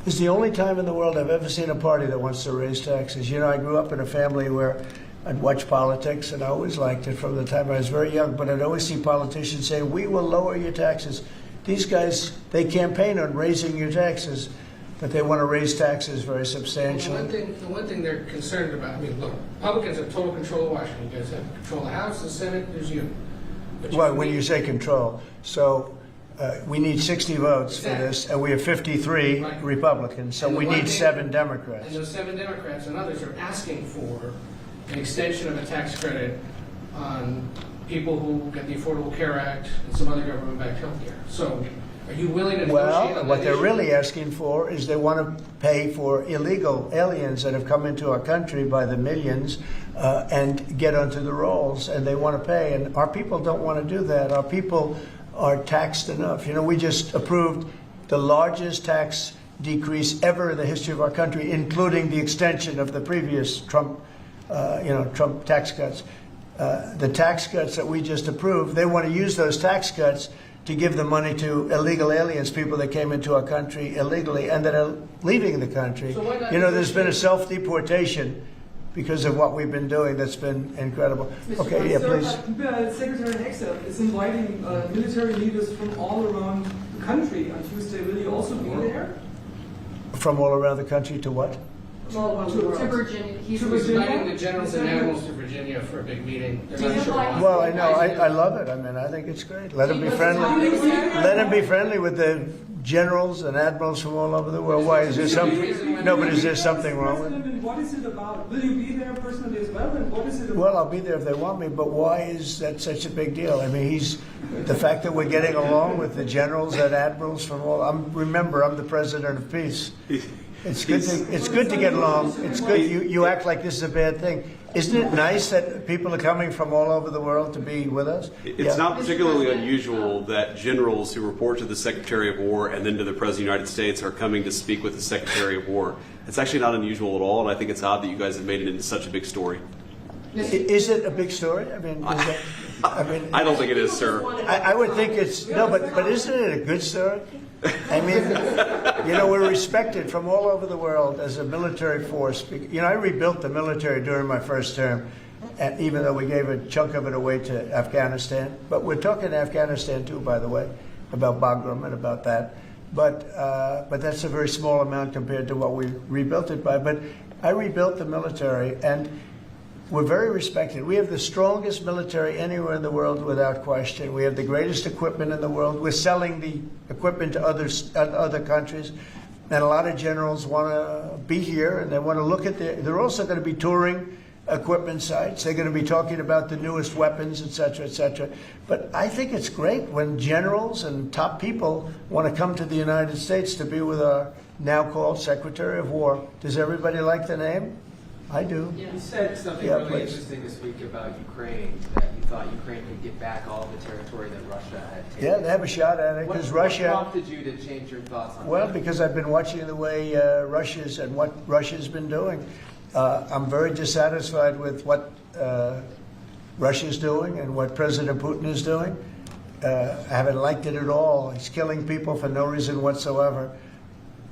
It's the only time in the world I've ever seen a party that wants to raise taxes. I grew up in a family where I'd watch politics, and I always liked it from the time I was very young, but I'd always see politicians say, we will lower your taxes. These guys, they campaign on raising your taxes, but they want to raise taxes very substantially. The one thing they're concerned about, look, Republicans have total control of Washington. You guys have control of the House, the Senate, there's you. Well, when you say control, so we need 60 votes for this, and we have 53 Republicans, so we need 7 Democrats. And those 7 Democrats and others are asking for an extension of a tax credit on people who get the Affordable Care Act and some other government-backed health care. So are you willing to negotiate Well, on what that they're issue? really asking for is they want to pay for illegal aliens that have come into our country by the millions and get onto the rolls, and they want to pay. And our people don't want to do that. Our people are taxed enough. You know, we just approved the largest tax decrease ever in the history of our country, including the extension of the previous Trump tax cuts. The tax cuts that we just approved, they want to use those tax cuts to give the money to illegal aliens, people that came into our country illegally and that are leaving the country. So why not you know, there's been a self-deportation because of what we've been doing that's been incredible. Okay, yeah, please. Secretary Hexer is inviting military leaders from all around the country on Tuesday. Will you also be there? From all around the country to what? To Virginia. He's inviting the generals and admirals to Virginia for a big meeting. They're not sure why. Well, I know. I love it. I mean, I think it's great. Let them be friendly. Let them be friendly with the generals and admirals from all over the world. Why is there something? No, but is there something wrong with it? What is it about? Will you be there personally as well? And what is it about? Well, I'll be there if they want me, but why is that such a big deal? I mean, the fact that we're getting along with the generals and admirals from all. Remember, I'm the president of peace. It's good to get along. It's good. You act like this is a bad thing. Isn't it nice that people are coming from all over the world to be with us? It's not particularly unusual that generals who report to the Secretary of War and then to the President of the United States are coming to speak with the Secretary of War. It's actually not unusual at all, and I think it's odd that you guys have made it into such a big story. Is it a big story? I mean, I don't think it is, sir. I would think it's but isn't it a good story? I mean, you know, we're respected from all over the world as a military force. You know, I rebuilt the military during my first term, and even though we gave a chunk of it away to Afghanistan. But we're talking Afghanistan too, by the way, about Bagram and about that. But that's a very small amount compared to what we rebuilt it by. But I rebuilt the military, and we're very respected. We have the strongest military anywhere in the world without question. We have the greatest equipment in the world. We're selling the equipment to other countries. And a lot of generals want to be here, and they want to look at they're also going to be touring equipment sites. They're going to be talking about the newest weapons, et cetera, et cetera. But I think it's great when generals and top people want to come to the United States to be with our now called Secretary of War. Does everybody like the name? I do. You said something really interesting this week about Ukraine, that you thought Ukraine could get back all the territory that Russia had taken. Yeah, they have a shot at it because Russia. What prompted you to change your thoughts on that? Well, because I've been watching the way what Russia's been doing. I'm very dissatisfied with what Russia's doing and what President Putin is doing. I haven't liked it at all. He's killing people for no reason whatsoever.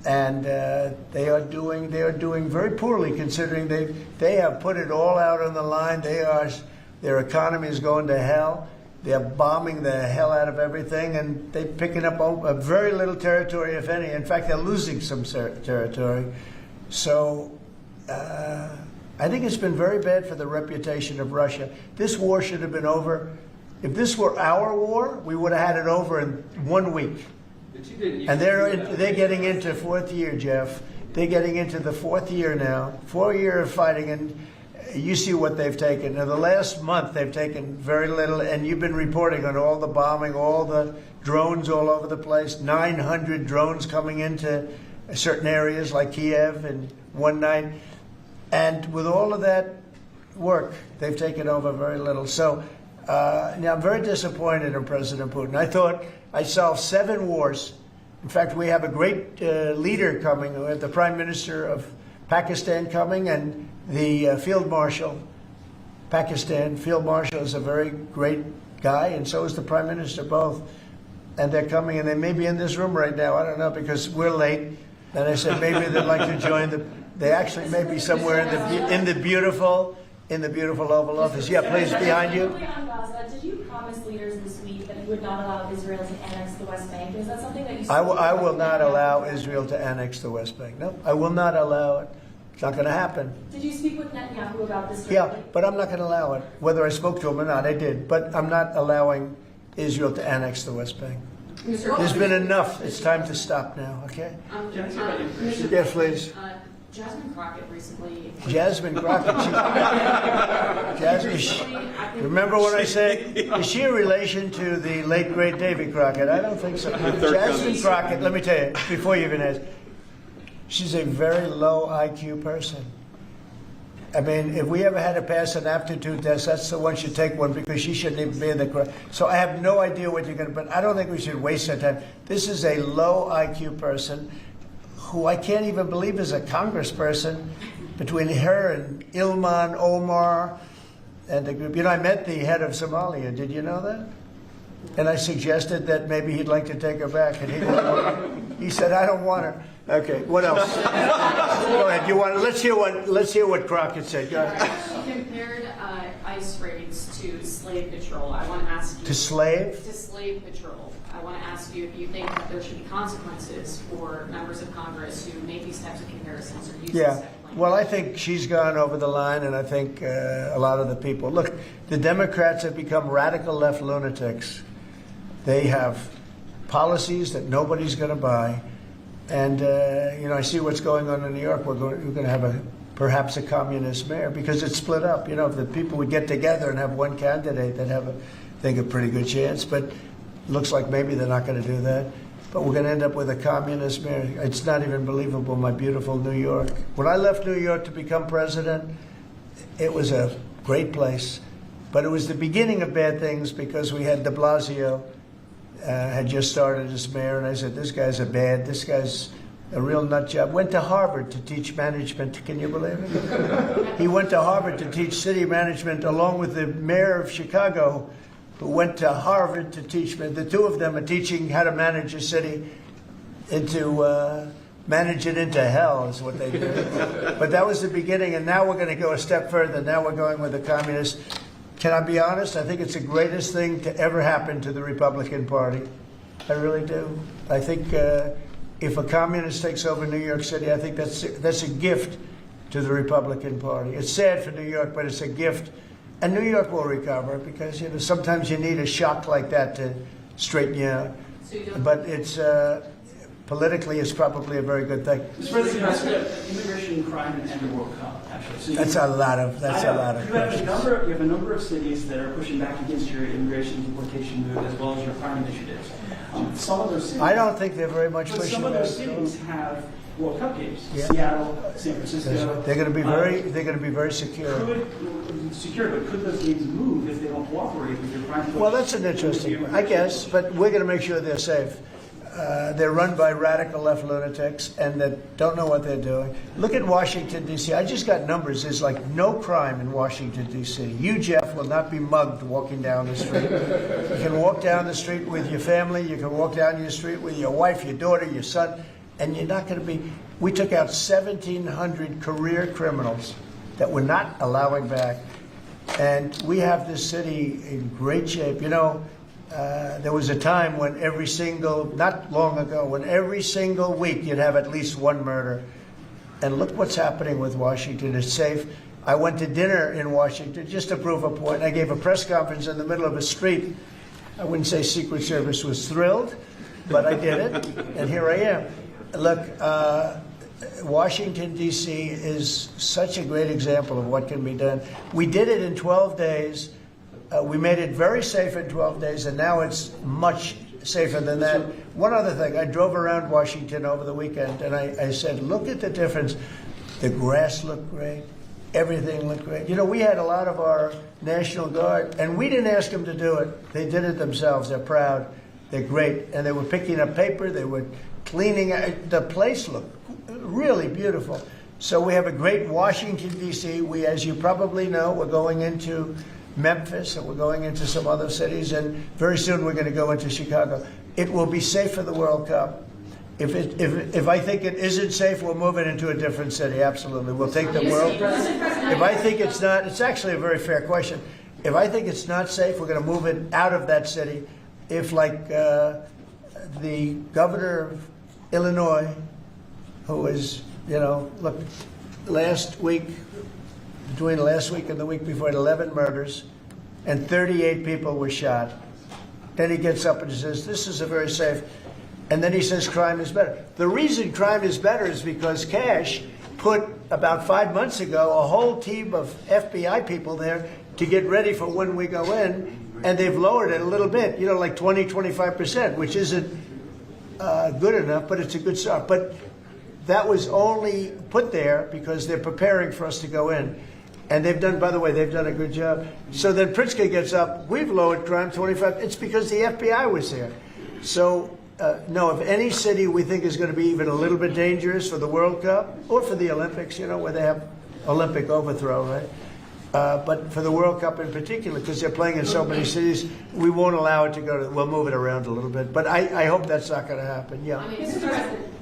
And they are doing very poorly, considering they have put it all out on the line. Their economy is going to hell. They're bombing the hell out of everything, and they're picking up a very little territory, if any. In fact, they're losing some territory. So I think it's been very bad for the reputation of Russia. This war should have been over. If this were our war, we would have had it over in 1 week. And they're getting into 4th year, Jeff. They're getting into the 4th year now. 4 years of fighting, and you see what they've taken. Now, the last month, they've taken very little, and you've been reporting on all the bombing, all the drones all over the place, 900 drones coming into certain areas like Kiev in one night. And with all of that work, they've taken over very little. So now I'm very disappointed in President Putin. I thought I solved 7 wars. In fact, we have a great leader coming. We have the Prime Minister of Pakistan coming, and the Field Marshal, Pakistan. Field Marshal is a very great guy, and so is the Prime Minister, both. And they're coming, and they may be in this room right now. I don't know, because we're late. And I said maybe they'd like to join they actually may be somewhere in the beautiful Oval Office. Yeah, please, behind you. Did you promise leaders this week that you would not allow Israel to annex the West Bank? Is that something that you? I will not allow Israel to annex the West Bank. No, I will not allow it. It's not going to happen. Did you speak with Netanyahu about this? Yeah, but I'm not going to allow it. Whether I spoke to him or not, I did. But I'm not allowing Israel to annex the West Bank. There's been enough. It's time to stop now, okay? Yes, please. Jasmine Crockett recently. Jasmine Crockett. Remember when I said, is she a relation to the late, great Davy Crockett? I don't think so. Jasmine Crockett, let me tell you, before you even ask, she's a very low IQ person. I mean, if we ever had to pass an aptitude test, that's the one should take one because she shouldn't even be in the crowd. So I have no idea what you're going to, but I don't think we should waste our time. This is a low IQ person who I can't even believe is a congressperson, between her and Ilhan Omar and the group. You know, I met the head of Somalia. Did you know that? And I suggested that maybe he'd like to take her back, and he said, "I don't want her." Okay, what else? Go ahead. You want? Let's hear what Crockett said. Go ahead. She compared ICE raids to slave patrol. I want to ask you. To slave? To slave patrol. I want to ask you if you think that there should be consequences for members of Congress who make these types of comparisons or use this type of language. Well, I think she's gone over the line, and I think a lot of the people. Look, the Democrats have become radical left lunatics. They have policies that nobody's going to buy. And, you know, I see what's going on in New York. We're going to have perhaps a communist mayor because it's split up. You know, if the people would get together and have one candidate, they'd have, I think, a pretty good chance. But looks like maybe they're not going to do that. But we're going to end up with a communist mayor. It's not even believable, my beautiful New York. When I left New York to become president, it was a great place. But it was the beginning of bad things because we had de Blasio had just started as mayor. And I said, this guy's a real nut job. Went to Harvard to teach management. Can you believe it? He went to Harvard to teach city management along with the mayor of Chicago, who went to Harvard to teach. The two of them are teaching how to manage a city manage it into hell is what they do. But that was the beginning, and now we're going to go a step further. Now we're going with the communists. Can I be honest? I think it's the greatest thing to ever happen to the Republican Party. I really do. I think if a communist takes over New York City, I think that's a gift to the Republican Party. It's sad for New York, but it's a gift. And New York will recover because, you know, sometimes you need a shock like that to straighten you out. But it's politically, it's probably a very good thing. Mr. President, immigration, crime, and the World Cup. Actually, so that's a lot of questions. You have a number of cities that are pushing back against your immigration deportation move as well as your crime initiatives. Some of those cities, I don't think they're very much pushing some of back. those cities have World Cup games. Yeah. Seattle, San Francisco. They're going to be very secure. But could those games move if they don't cooperate with your crime? Well, that's an interesting one, I guess, but we're going to make sure they're safe. They're run by radical left lunatics and that don't know what they're doing. Look at Washington, D.C. I just got numbers. There's like no crime in Washington, D.C. You, Jeff, will not be mugged walking down the street. You can walk down the street with your family. You can walk down your street with your wife, your daughter, your son, and you're not going to be. We took out 1,700 career criminals that we're not allowing back. And we have this city in great shape. You know, there was a time when not long ago, when every single week you'd have at least one murder. And look what's happening with Washington. It's safe. I went to dinner in Washington just to prove a point. I gave a press conference in the middle of a street. I wouldn't say Secret Service was thrilled, but I did it, and here I am. Look, Washington, D.C. is such a great example of what can be done. We did it in 12 days. We made it very safe in 12 days, and now it's much safer than that. One other thing, I drove around Washington over the weekend, and I said, look at the difference. The grass looked great. Everything looked great. You know, we had a lot of our National Guard, and we didn't ask them to do it. They did it themselves. They're proud. They're great. And they were picking up paper. They were cleaning. The place looked really beautiful. So we have a great Washington, D.C. We, as you probably know, we're going into Memphis, and we're going into some other cities, and very soon we're going to go into Chicago. It will be safe for the World Cup. If I think it isn't safe, we'll move it into a different city. Absolutely, we'll take the world. If I think it's not, it's actually a very fair question. If I think it's not safe, we're going to move it out of that city. If, like the governor of Illinois, who is, you know, look, between last week and the week before, 11 murders, and 38 people were shot. Then he gets up and he says, this is a very safe, and then he says crime is better. The reason crime is better is because Cash put, about 5 months ago, a whole team of FBI people there to get ready for when we go in, and they've lowered it a little bit, like 20-25%, which isn't good enough, but it's a good start. But that was only put there because they're preparing for us to go in. And they've done, by the way, they've done a good job. So then Pritzker gets up, we've lowered crime 25. It's because the FBI was there. So, no, if any city we think is going to be even a little bit dangerous for the World Cup or for the Olympics, where they have Olympic overthrow, right? But for the World Cup in particular, because they're playing in so many cities, we won't allow it to go to, we'll move it around a little bit. But I hope that's not going to happen, yeah. I mean, Mr. President,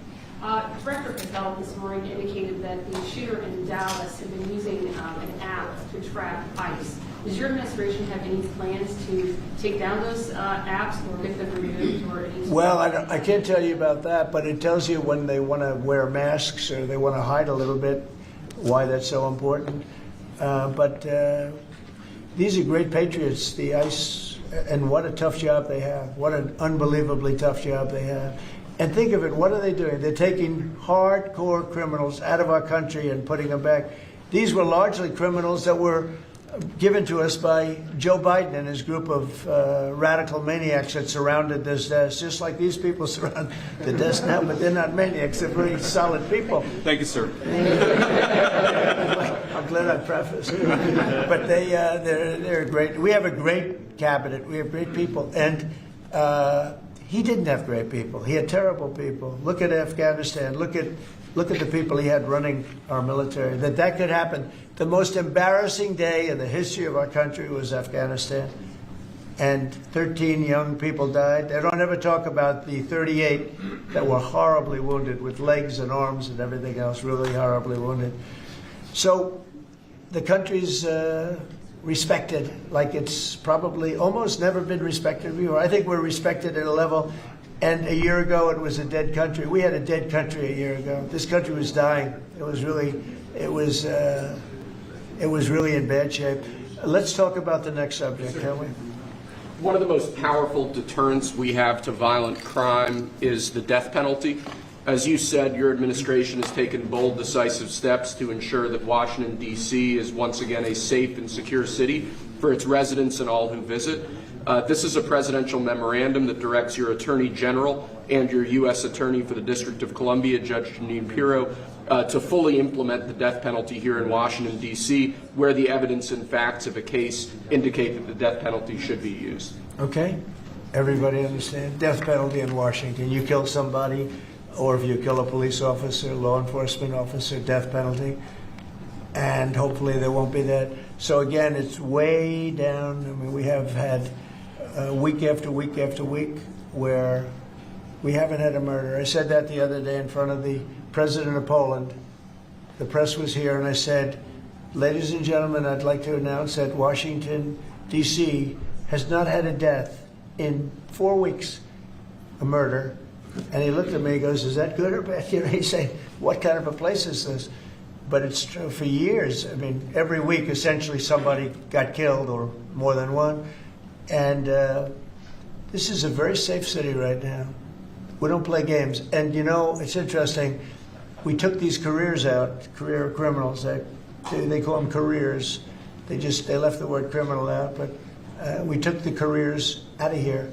Director Gaggle this morning indicated that the shooter in Dallas had been using an app to track ICE. Does your administration have any plans to take down those apps or get them removed? Or any well, I can't tell you about that, but it tells you when they want to wear masks or they want to hide a little bit, why that's so important. But these are great patriots, the ICE, and what a tough job they have. What an unbelievably tough job they have. And think of it, what are they doing? They're taking hardcore criminals out of our country and putting them back. These were largely criminals that were given to us by Joe Biden and his group of radical maniacs that surrounded this desk, just like these people surround the desk now, but they're not maniacs, they're very solid people. Thank you, sir. I'm glad I prefaced. But they're great. We have a great cabinet. We have great people. And he didn't have great people. He had terrible people. Look at Afghanistan. Look at the people he had running our military. That could happen. The most embarrassing day in the history of our country was Afghanistan. And 13 young people died. They don't ever talk about the 38 that were horribly wounded with legs and arms and everything else, really horribly wounded. So the country's respected like it's probably almost never been respected before. I think we're respected at a level, and a year ago it was a dead country. We had a dead country a year ago. This country was dying. It was really in bad shape. Let's talk about the next subject, can we? One of the most powerful deterrents we have to violent crime is the death penalty. As you said, your administration has taken bold, decisive steps to ensure that Washington, D.C. is once again a safe and secure city for its residents and all who visit. This is a presidential memorandum that directs your Attorney General and your U.S. Attorney for the District of Columbia, Judge Jeanine Pirro, to fully implement the death penalty here in Washington, D.C., where the evidence and facts of a case indicate that the death penalty should be used. Okay. Everybody understand? Death penalty in Washington. You kill somebody, or if you kill a police officer, law enforcement officer, death penalty. And hopefully there won't be that. So again, it's way down. I mean, we have had week after week after week where we haven't had a murder. I said that the other day in front of the president of Poland. The press was here, and I said, ladies and gentlemen, I'd like to announce that Washington, D.C. has not had a death in 4 weeks, a murder. And he looked at me and goes, is that good or bad? He's saying, what kind of a place is this? But it's true for years. I mean, every week, essentially, somebody got killed or more than one. And this is a very safe city right now. We don't play games. And, it's interesting. We took these careers out, career criminals. They call them careers. They left the word criminal out. But we took the careers out of here.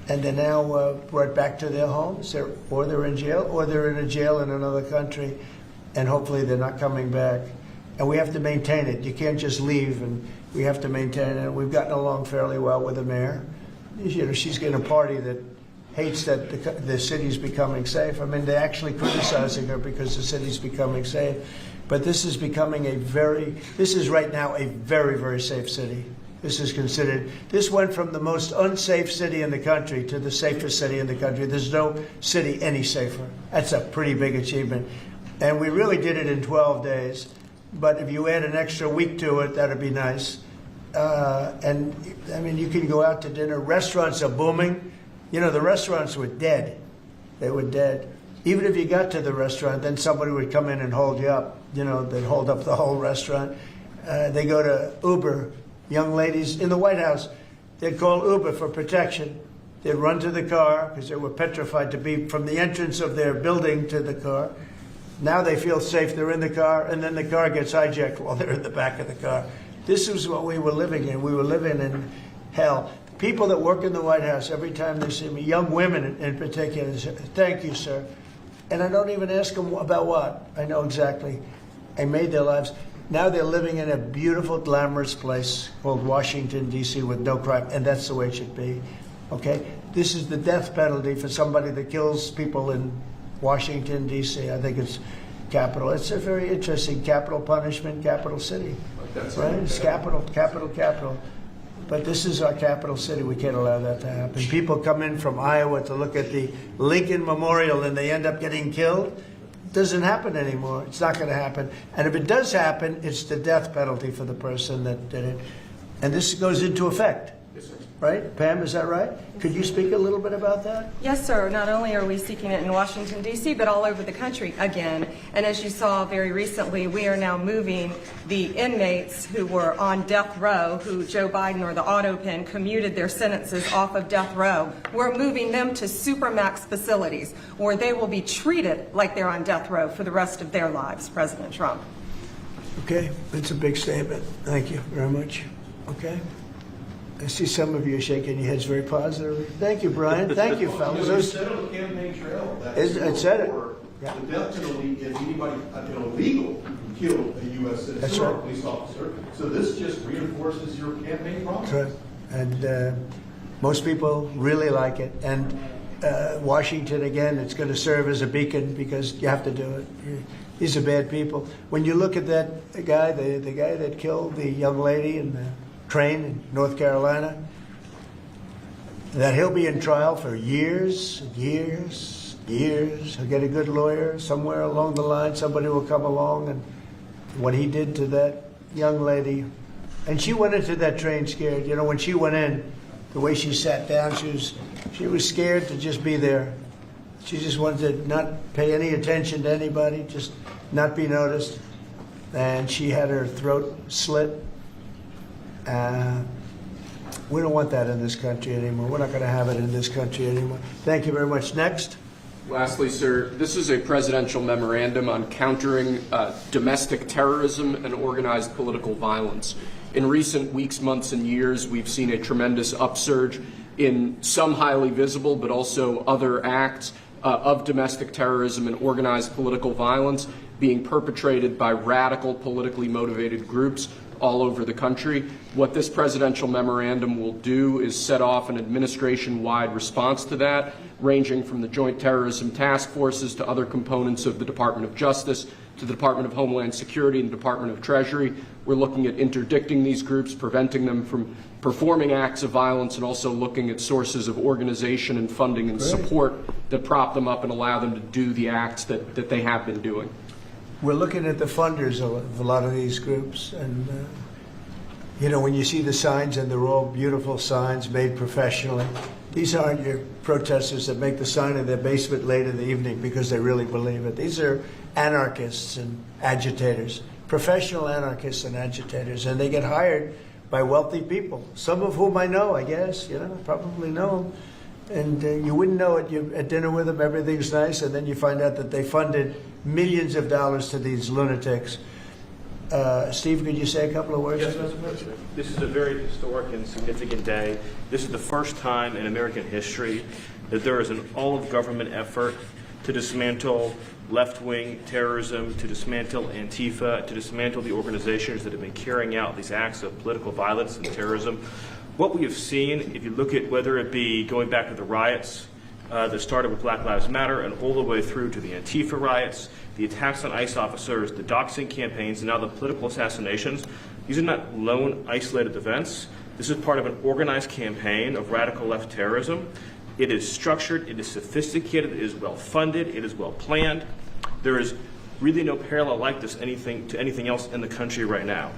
And they're now brought back to their homes, or they're in jail, or they're in a jail in another country, and hopefully they're not coming back. And we have to maintain it. You can't just leave, and we have to maintain it. We've gotten along fairly well with the mayor. She's getting a party that hates that the city's becoming safe. I mean, they're actually criticizing her because the city's becoming safe. But this is right now a very, very safe city. This went from the most unsafe city in the country to the safest city in the country. There's no city any safer. That's a pretty big achievement. And we really did it in 12 days. But if you add an extra week to it, that'd be nice. And, I mean, you can go out to dinner. Restaurants are booming. The restaurants were dead. They were dead. Even if you got to the restaurant, then somebody would come in and hold you up. They'd hold up the whole restaurant. They go to Uber. Young ladies in the White House, they'd call Uber for protection. They'd run to the car because they were petrified to be from the entrance of their building to the car. Now they feel safe, they're in the car, and then the car gets hijacked while they're in the back of the car. This is what we were living in. We were living in hell. People that work in the White House, every time they see me, young women in particular, they say, "Thank you, sir." And I don't even ask them about what. I know exactly. I made their lives. Now they're living in a beautiful, glamorous place called Washington, D.C. with no crime, and that's the way it should be. Okay? This is the death penalty for somebody that kills people in Washington, D.C. I think it's capital. It's a very interesting capital punishment, capital city. Right? It's capital. But this is our capital city. We can't allow that to happen. People come in from Iowa to look at the Lincoln Memorial and they end up getting killed. It doesn't happen anymore. It's not going to happen. And if it does happen, it's the death penalty for the person that did it. And this goes into effect. Yes, sir. Right? Pam, is that right? Could you speak a little bit about that? Yes, sir. Not only are we seeking it in Washington, D.C., but all over the country again. And as you saw very recently, we are now moving the inmates who were on death row, who Joe Biden or the auto pen commuted their sentences off of death row. We're moving them to supermax facilities where they will be treated like they're on death row for the rest of their lives, President Trump. Okay. That's a big statement. Thank you very much. Okay. I see some of you shaking your heads very positively. Thank you, Brian. Thank you, fellas. You said on the campaign trail that It said it. the death penalty is anybody illegal killed a U.S. citizen That's or a right. police officer. So this just reinforces your campaign promise. That's right. And most people really like it. And Washington, again, it's going to serve as a beacon because you have to do it. These are bad people. When you look at that guy, the guy that killed the young lady in the train in North Carolina, that he'll be in trial for years. He'll get a good lawyer somewhere along the line. Somebody will come along, and what he did to that young lady, and she went into that train scared. You know, when she went in, the way she sat down, she was scared to just be there. She just wanted to not pay any attention to anybody, just not be noticed. And she had her throat slit. We don't want that in this country anymore. We're not going to have it in this country anymore. Thank you very much. Next. Lastly, sir, this is a presidential memorandum on countering domestic terrorism and organized political violence. In recent weeks, months, and years, we've seen a tremendous upsurge in some highly visible but also other acts of domestic terrorism and organized political violence being perpetrated by radical, politically motivated groups all over the country. What this presidential memorandum will do is set off an administration-wide response to that, ranging from the Joint Terrorism Task Forces to other components of the Department of Justice, to the Department of Homeland Security and the Department of Treasury. We're looking at interdicting these groups, preventing them from performing acts of violence, and also looking at sources of organization and funding and support that prop them up and allow them to do the acts that they have been doing. We're looking at the funders of a lot of these groups, and you know, when you see the signs, and they're all beautiful signs made professionally. These aren't your protesters that make the sign in their basement late in the evening because they really believe it. These are anarchists and agitators, professional anarchists and agitators, and they get hired by wealthy people, some of whom I know, I guess, you know, probably know them. And you wouldn't know it. You're at dinner with them, everything's nice, and then you find out that they funded millions of dollars to these lunatics. Steve, could you say a couple of words? Yes, Mr. President. This is a very historic and significant day. This is the first time in American history that there is an all-of-government effort to dismantle left-wing terrorism, to dismantle Antifa, to dismantle the organizations that have been carrying out these acts of political violence and terrorism. What we have seen, if you look at whether it be going back to the riots that started with Black Lives Matter and all the way through to the Antifa riots, the attacks on ICE officers, the doxing campaigns, and now the political assassinations, these are not lone, isolated events. This is part of an organized campaign of radical left terrorism. It is structured, it is sophisticated, it is well-funded, it is well-planned. There is really no parallel like this to anything else in the country right now.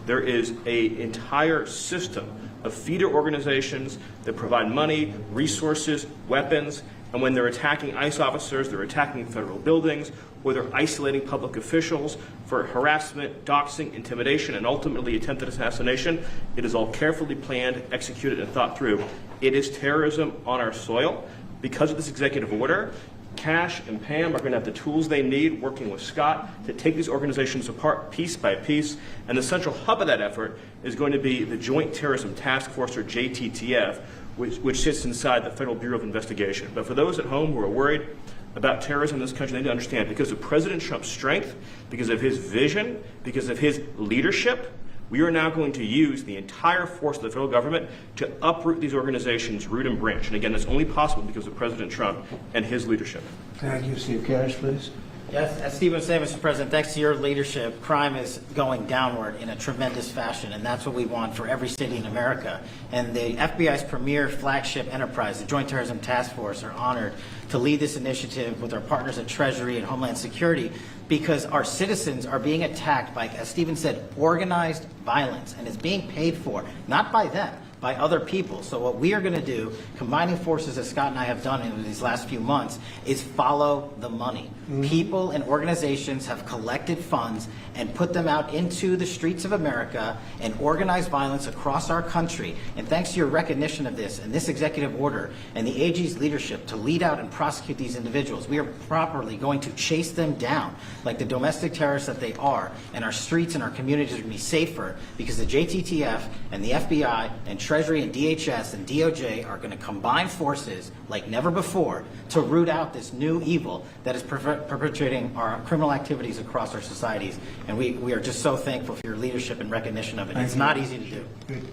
There is an entire system of feeder organizations that provide money, resources, weapons, And when they're attacking ICE officers, they're attacking federal buildings, or they're isolating public officials for harassment, doxing, intimidation, and ultimately attempted assassination, it is all carefully planned, executed, and thought through. It is terrorism on our soil. Because of this executive order, Cash and Pam are going to have the tools they need, working with Scott, to take these organizations apart piece by piece. And the central hub of that effort is going to be the Joint Terrorism Task Force, or JTTF, which sits inside the Federal Bureau of Investigation. But for those at home who are worried about terrorism in this country, they need to understand, because of President Trump's strength, because of his vision, because of his leadership, we are now going to use the entire force of the federal government to uproot these organizations root and branch. And again, that's only possible because of President Trump and his leadership. Thank you. Steve Cash, please. Yes, as Steve was saying, Mr. President, thanks to your leadership, crime is going downward in a tremendous fashion, and that's what we want for every city in America. And the FBI's premier flagship enterprise, the Joint Terrorism Task Force, are honored to lead this initiative with our partners at Treasury and Homeland Security, because our citizens are being attacked by, as Stephen said, organized violence, and it's being paid for, not by them, by other people. So what we are going to do, combining forces as Scott and I have done in these last few months, is follow the money. People and organizations have collected funds and put them out into the streets of America and organized violence across our country. And thanks to your recognition of this and this executive order and the AG's leadership to lead out and prosecute these individuals, we are properly going to chase them down like the domestic terrorists that they are, and our streets and our communities are going to be safer because the JTTF and the FBI and Treasury and DHS and DOJ are going to combine forces like never before to root out this new evil that is perpetrating our criminal activities across our societies. And we are just so thankful for your leadership and recognition of it. It's not easy to do.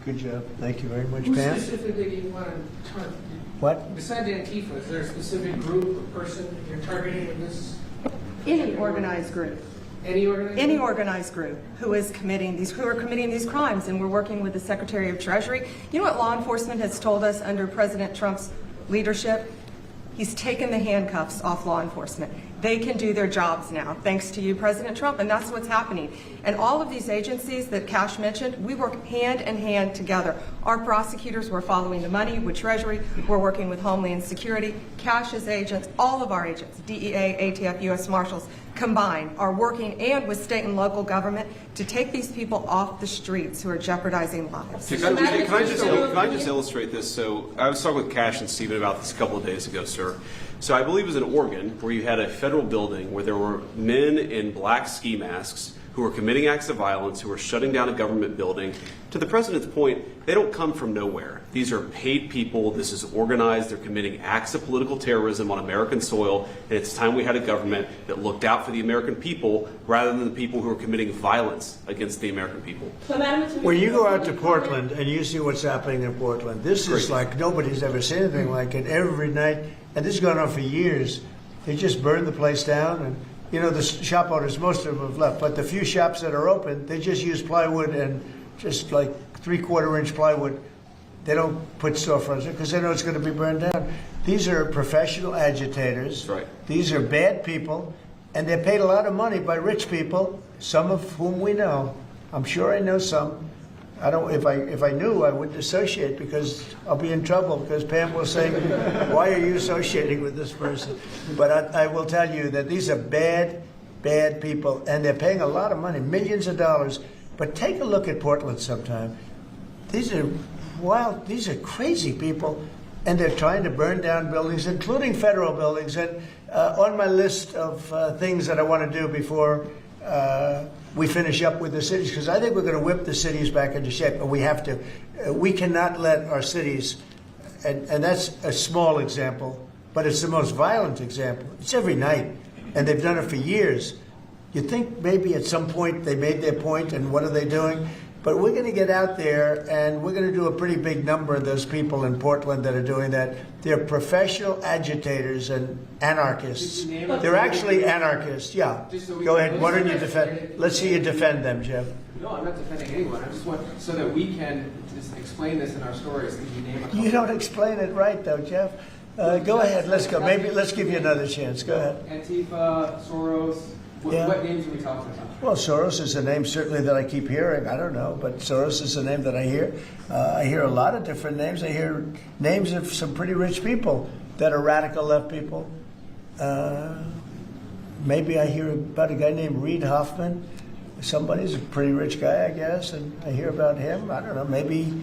Good job. Thank you very much, Who Pam. specifically do you want to target? What? Besides Antifa, is there a specific group or person you're targeting with this? Any organized group. Any organized Any group? organized group who are committing these crimes, and we're working with the Secretary of Treasury. You know what law enforcement has told us under President Trump's leadership? He's taken the handcuffs off law enforcement. They can do their jobs now, thanks to you, President Trump, and that's what's happening. And all of these agencies that Cash mentioned, we work hand in hand together. Our prosecutors were following the money with Treasury. We're working with Homeland Security. Cash's agents, all of our agents, DEA, ATF, U.S. Marshals, combined, are working and with state and local government to take these people off the streets who are jeopardizing lives. Can I just illustrate this? So I was talking with Cash and Stephen about this a couple of days ago, sir. So I believe it was in Oregon where you had a federal building where there were men in black ski masks who were committing acts of violence, who were shutting down a government building. To the president's point, they don't come from nowhere. These are paid people. This is organized. They're committing acts of political terrorism on American soil. And it's time we had a government that looked out for the American people rather than the people who are committing violence against the American people. When you go out to Portland and you see what's happening in Portland, this is like nobody's ever seen anything like it. Every night, and this has gone on for years, they just burn the place down. And you know, the shop owners, most of them have left, but the few shops that are open, they just use plywood and just like 3/4-inch plywood. They don't put storefronts in because they know it's going to be burned down. These are professional agitators. That's right. These are bad people, and they're paid a lot of money by rich people, some of whom we know. I'm sure I know some. I don't. If I knew, I wouldn't associate because I'll be in trouble because Pam will say, "Why are you associating with this person?" But I will tell you that these are bad people, and they're paying a lot of money, millions of dollars. But take a look at Portland sometime. These are wild. These are crazy people, and they're trying to burn down buildings, including federal buildings. And on my list of things that I want to do before we finish up with the cities, because I think we're going to whip the cities back into shape, but we have to. We cannot let our cities, and that's a small example, but it's the most violent example. It's every night, and they've done it for years. You'd think maybe at some point they made their point, and what are they doing? But we're going to get out there, and we're going to do a pretty big number of those people in Portland that are doing that. They're professional agitators and anarchists. They're actually anarchists, yeah. Go ahead, why don't you defend? Let's see you defend them, Jeff. No, I'm not defending anyone. I just want, so that we can just explain this in our stories, could you name a couple? You don't explain it right, though, Jeff. Go ahead, let's go. Maybe let's give you another chance. Go ahead. Antifa, Soros, what names are we talking about? Well, Soros is a name certainly that I keep hearing. I don't know, but Soros is a name that I hear. I hear a lot of different names. I hear names of some pretty rich people. that are radical left people. Maybe I hear about a guy named Reid Hoffman. Somebody's a pretty rich guy, I guess, and I hear about him. I don't know. Maybe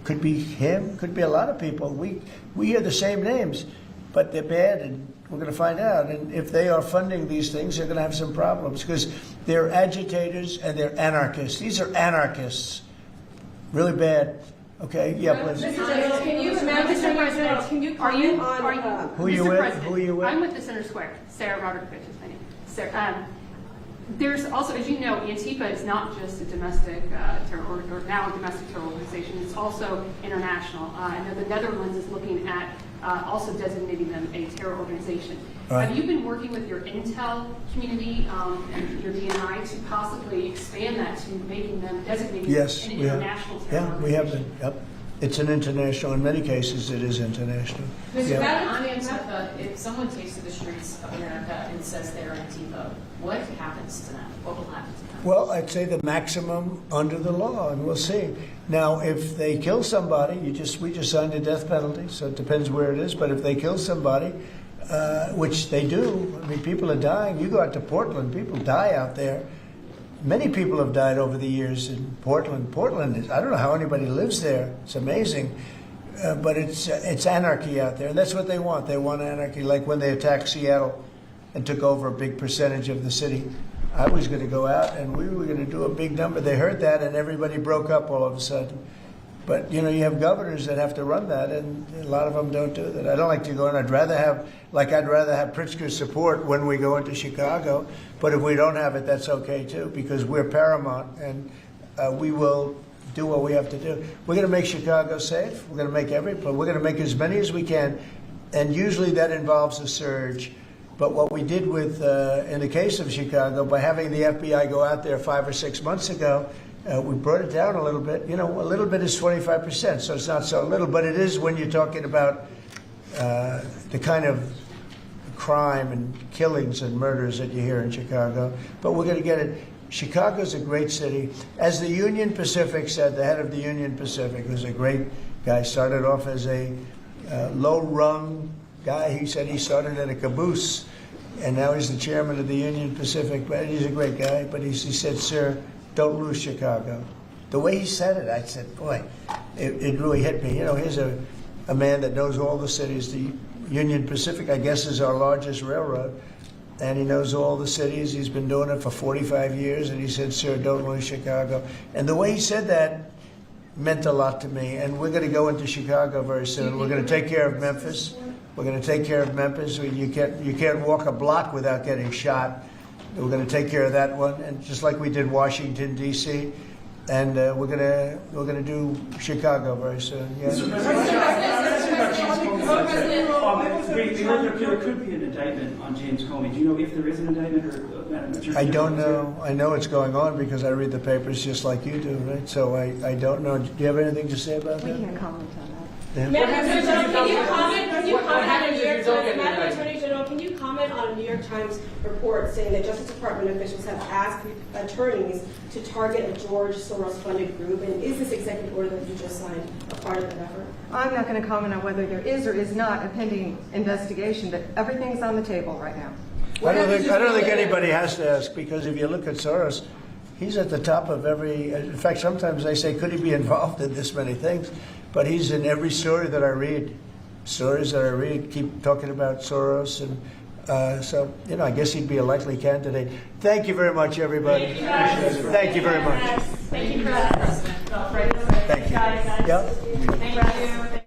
could be him. Could be a lot of people. We hear the same names, but they're bad, and we're going to find out. And if they are funding these things, they're going to have some problems because they're agitators and they're anarchists. These are anarchists. Really bad. Okay, yeah, please. Mr. President, can you comment on Who you with? Who you with? I'm with the Center Square. Sarah Roderick is my name. Sarah, there's also, as you know, Antifa is not just a domestic terror or now a domestic terror organization. It's also international. I know the Netherlands is looking at also designating them a terror organization. Right. Have you been working with your intel community and your DNI to possibly expand that to making them designated Yes, an we have. international terror Yeah, organization? we have been. Yep. It's an international. In many cases, it is international. Mr. Yeah. On Antifa, if someone takes to the streets of America and says they're Antifa, what happens to them? What will happen to them? Well, I'd say the maximum under the law, and we'll see. Now, if they kill somebody, we just signed a death penalty, so it depends where it is. But if they kill somebody, which they do, I mean, people are dying. You go out to Portland, people die out there. Many people have died over the years in Portland. Portland is, I don't know how anybody lives there. It's amazing. But it's anarchy out there, and that's what they want. They want anarchy, like when they attacked Seattle and took over a big percentage of the city. I was going to go out, and we were going to do a big number. They heard that, and everybody broke up all of a sudden. But, you know, you have governors that have to run that, and a lot of them don't do that. I don't like to go in. I'd rather have Pritzker's support when we go into Chicago. But if we don't have it, that's okay, too, because we're paramount, and we will do what we have to do. We're going to make Chicago safe. We're going to make we're going to make as many as we can, and usually that involves a surge. But what we did with, in the case of Chicago, by having the FBI go out there 5 or 6 months ago, we brought it down a little bit. You know, a little bit is 25%, so it's not so little, but it is when you're talking about the kind of crime and killings and murders that you hear in Chicago. But we're going to get it. Chicago's a great city. As the Union Pacific said, the head of the Union Pacific was a great guy, started off as a low-rung guy. He said he started at a caboose, and now he's the chairman of the Union Pacific. But he's a great guy. But he said, "Sir, don't lose Chicago." The way he said it, I said, boy, it really hit me. You know, here's a man that knows all the cities. The Union Pacific, I guess, is our largest railroad, and he knows all the cities. He's been doing it for 45 years, and he said, "Sir, don't lose Chicago." And the way he said that meant a lot to me. And we're going to go into Chicago very soon. We're going to take care of Memphis. We're going to take care of Memphis. You can't walk a block without getting shot. We're going to take care of that one, and just like we did Washington D.C., and we're going to do Chicago very soon. Yeah. We heard there could be an indictment on James Comey. Do you know if there is an indictment, or Madam Attorney? I don't know. I know it's going on because I read the papers just like you do, right? So I don't know. Do you have anything to say about that? We can't comment on that. Yeah. Can you comment on a New York Times, Madam Attorney General, can you comment on a New York Times report saying that Justice Department officials have asked attorneys to target a George Soros-funded group? And is this executive order that you just signed a part of that effort? I'm not going to comment on whether there is or is not a pending investigation, but everything's on the table right now. I don't think anybody has to ask, because if you look at Soros, he's at the top of every. In fact, sometimes they say, could he be involved in this many things? But he's in every story that I read. Stories that I read keep talking about Soros, and so you know, I guess he'd be a likely candidate. Thank you very much, everybody. Thank you very much. Thank you, President. Thank you. Yep. Thank you.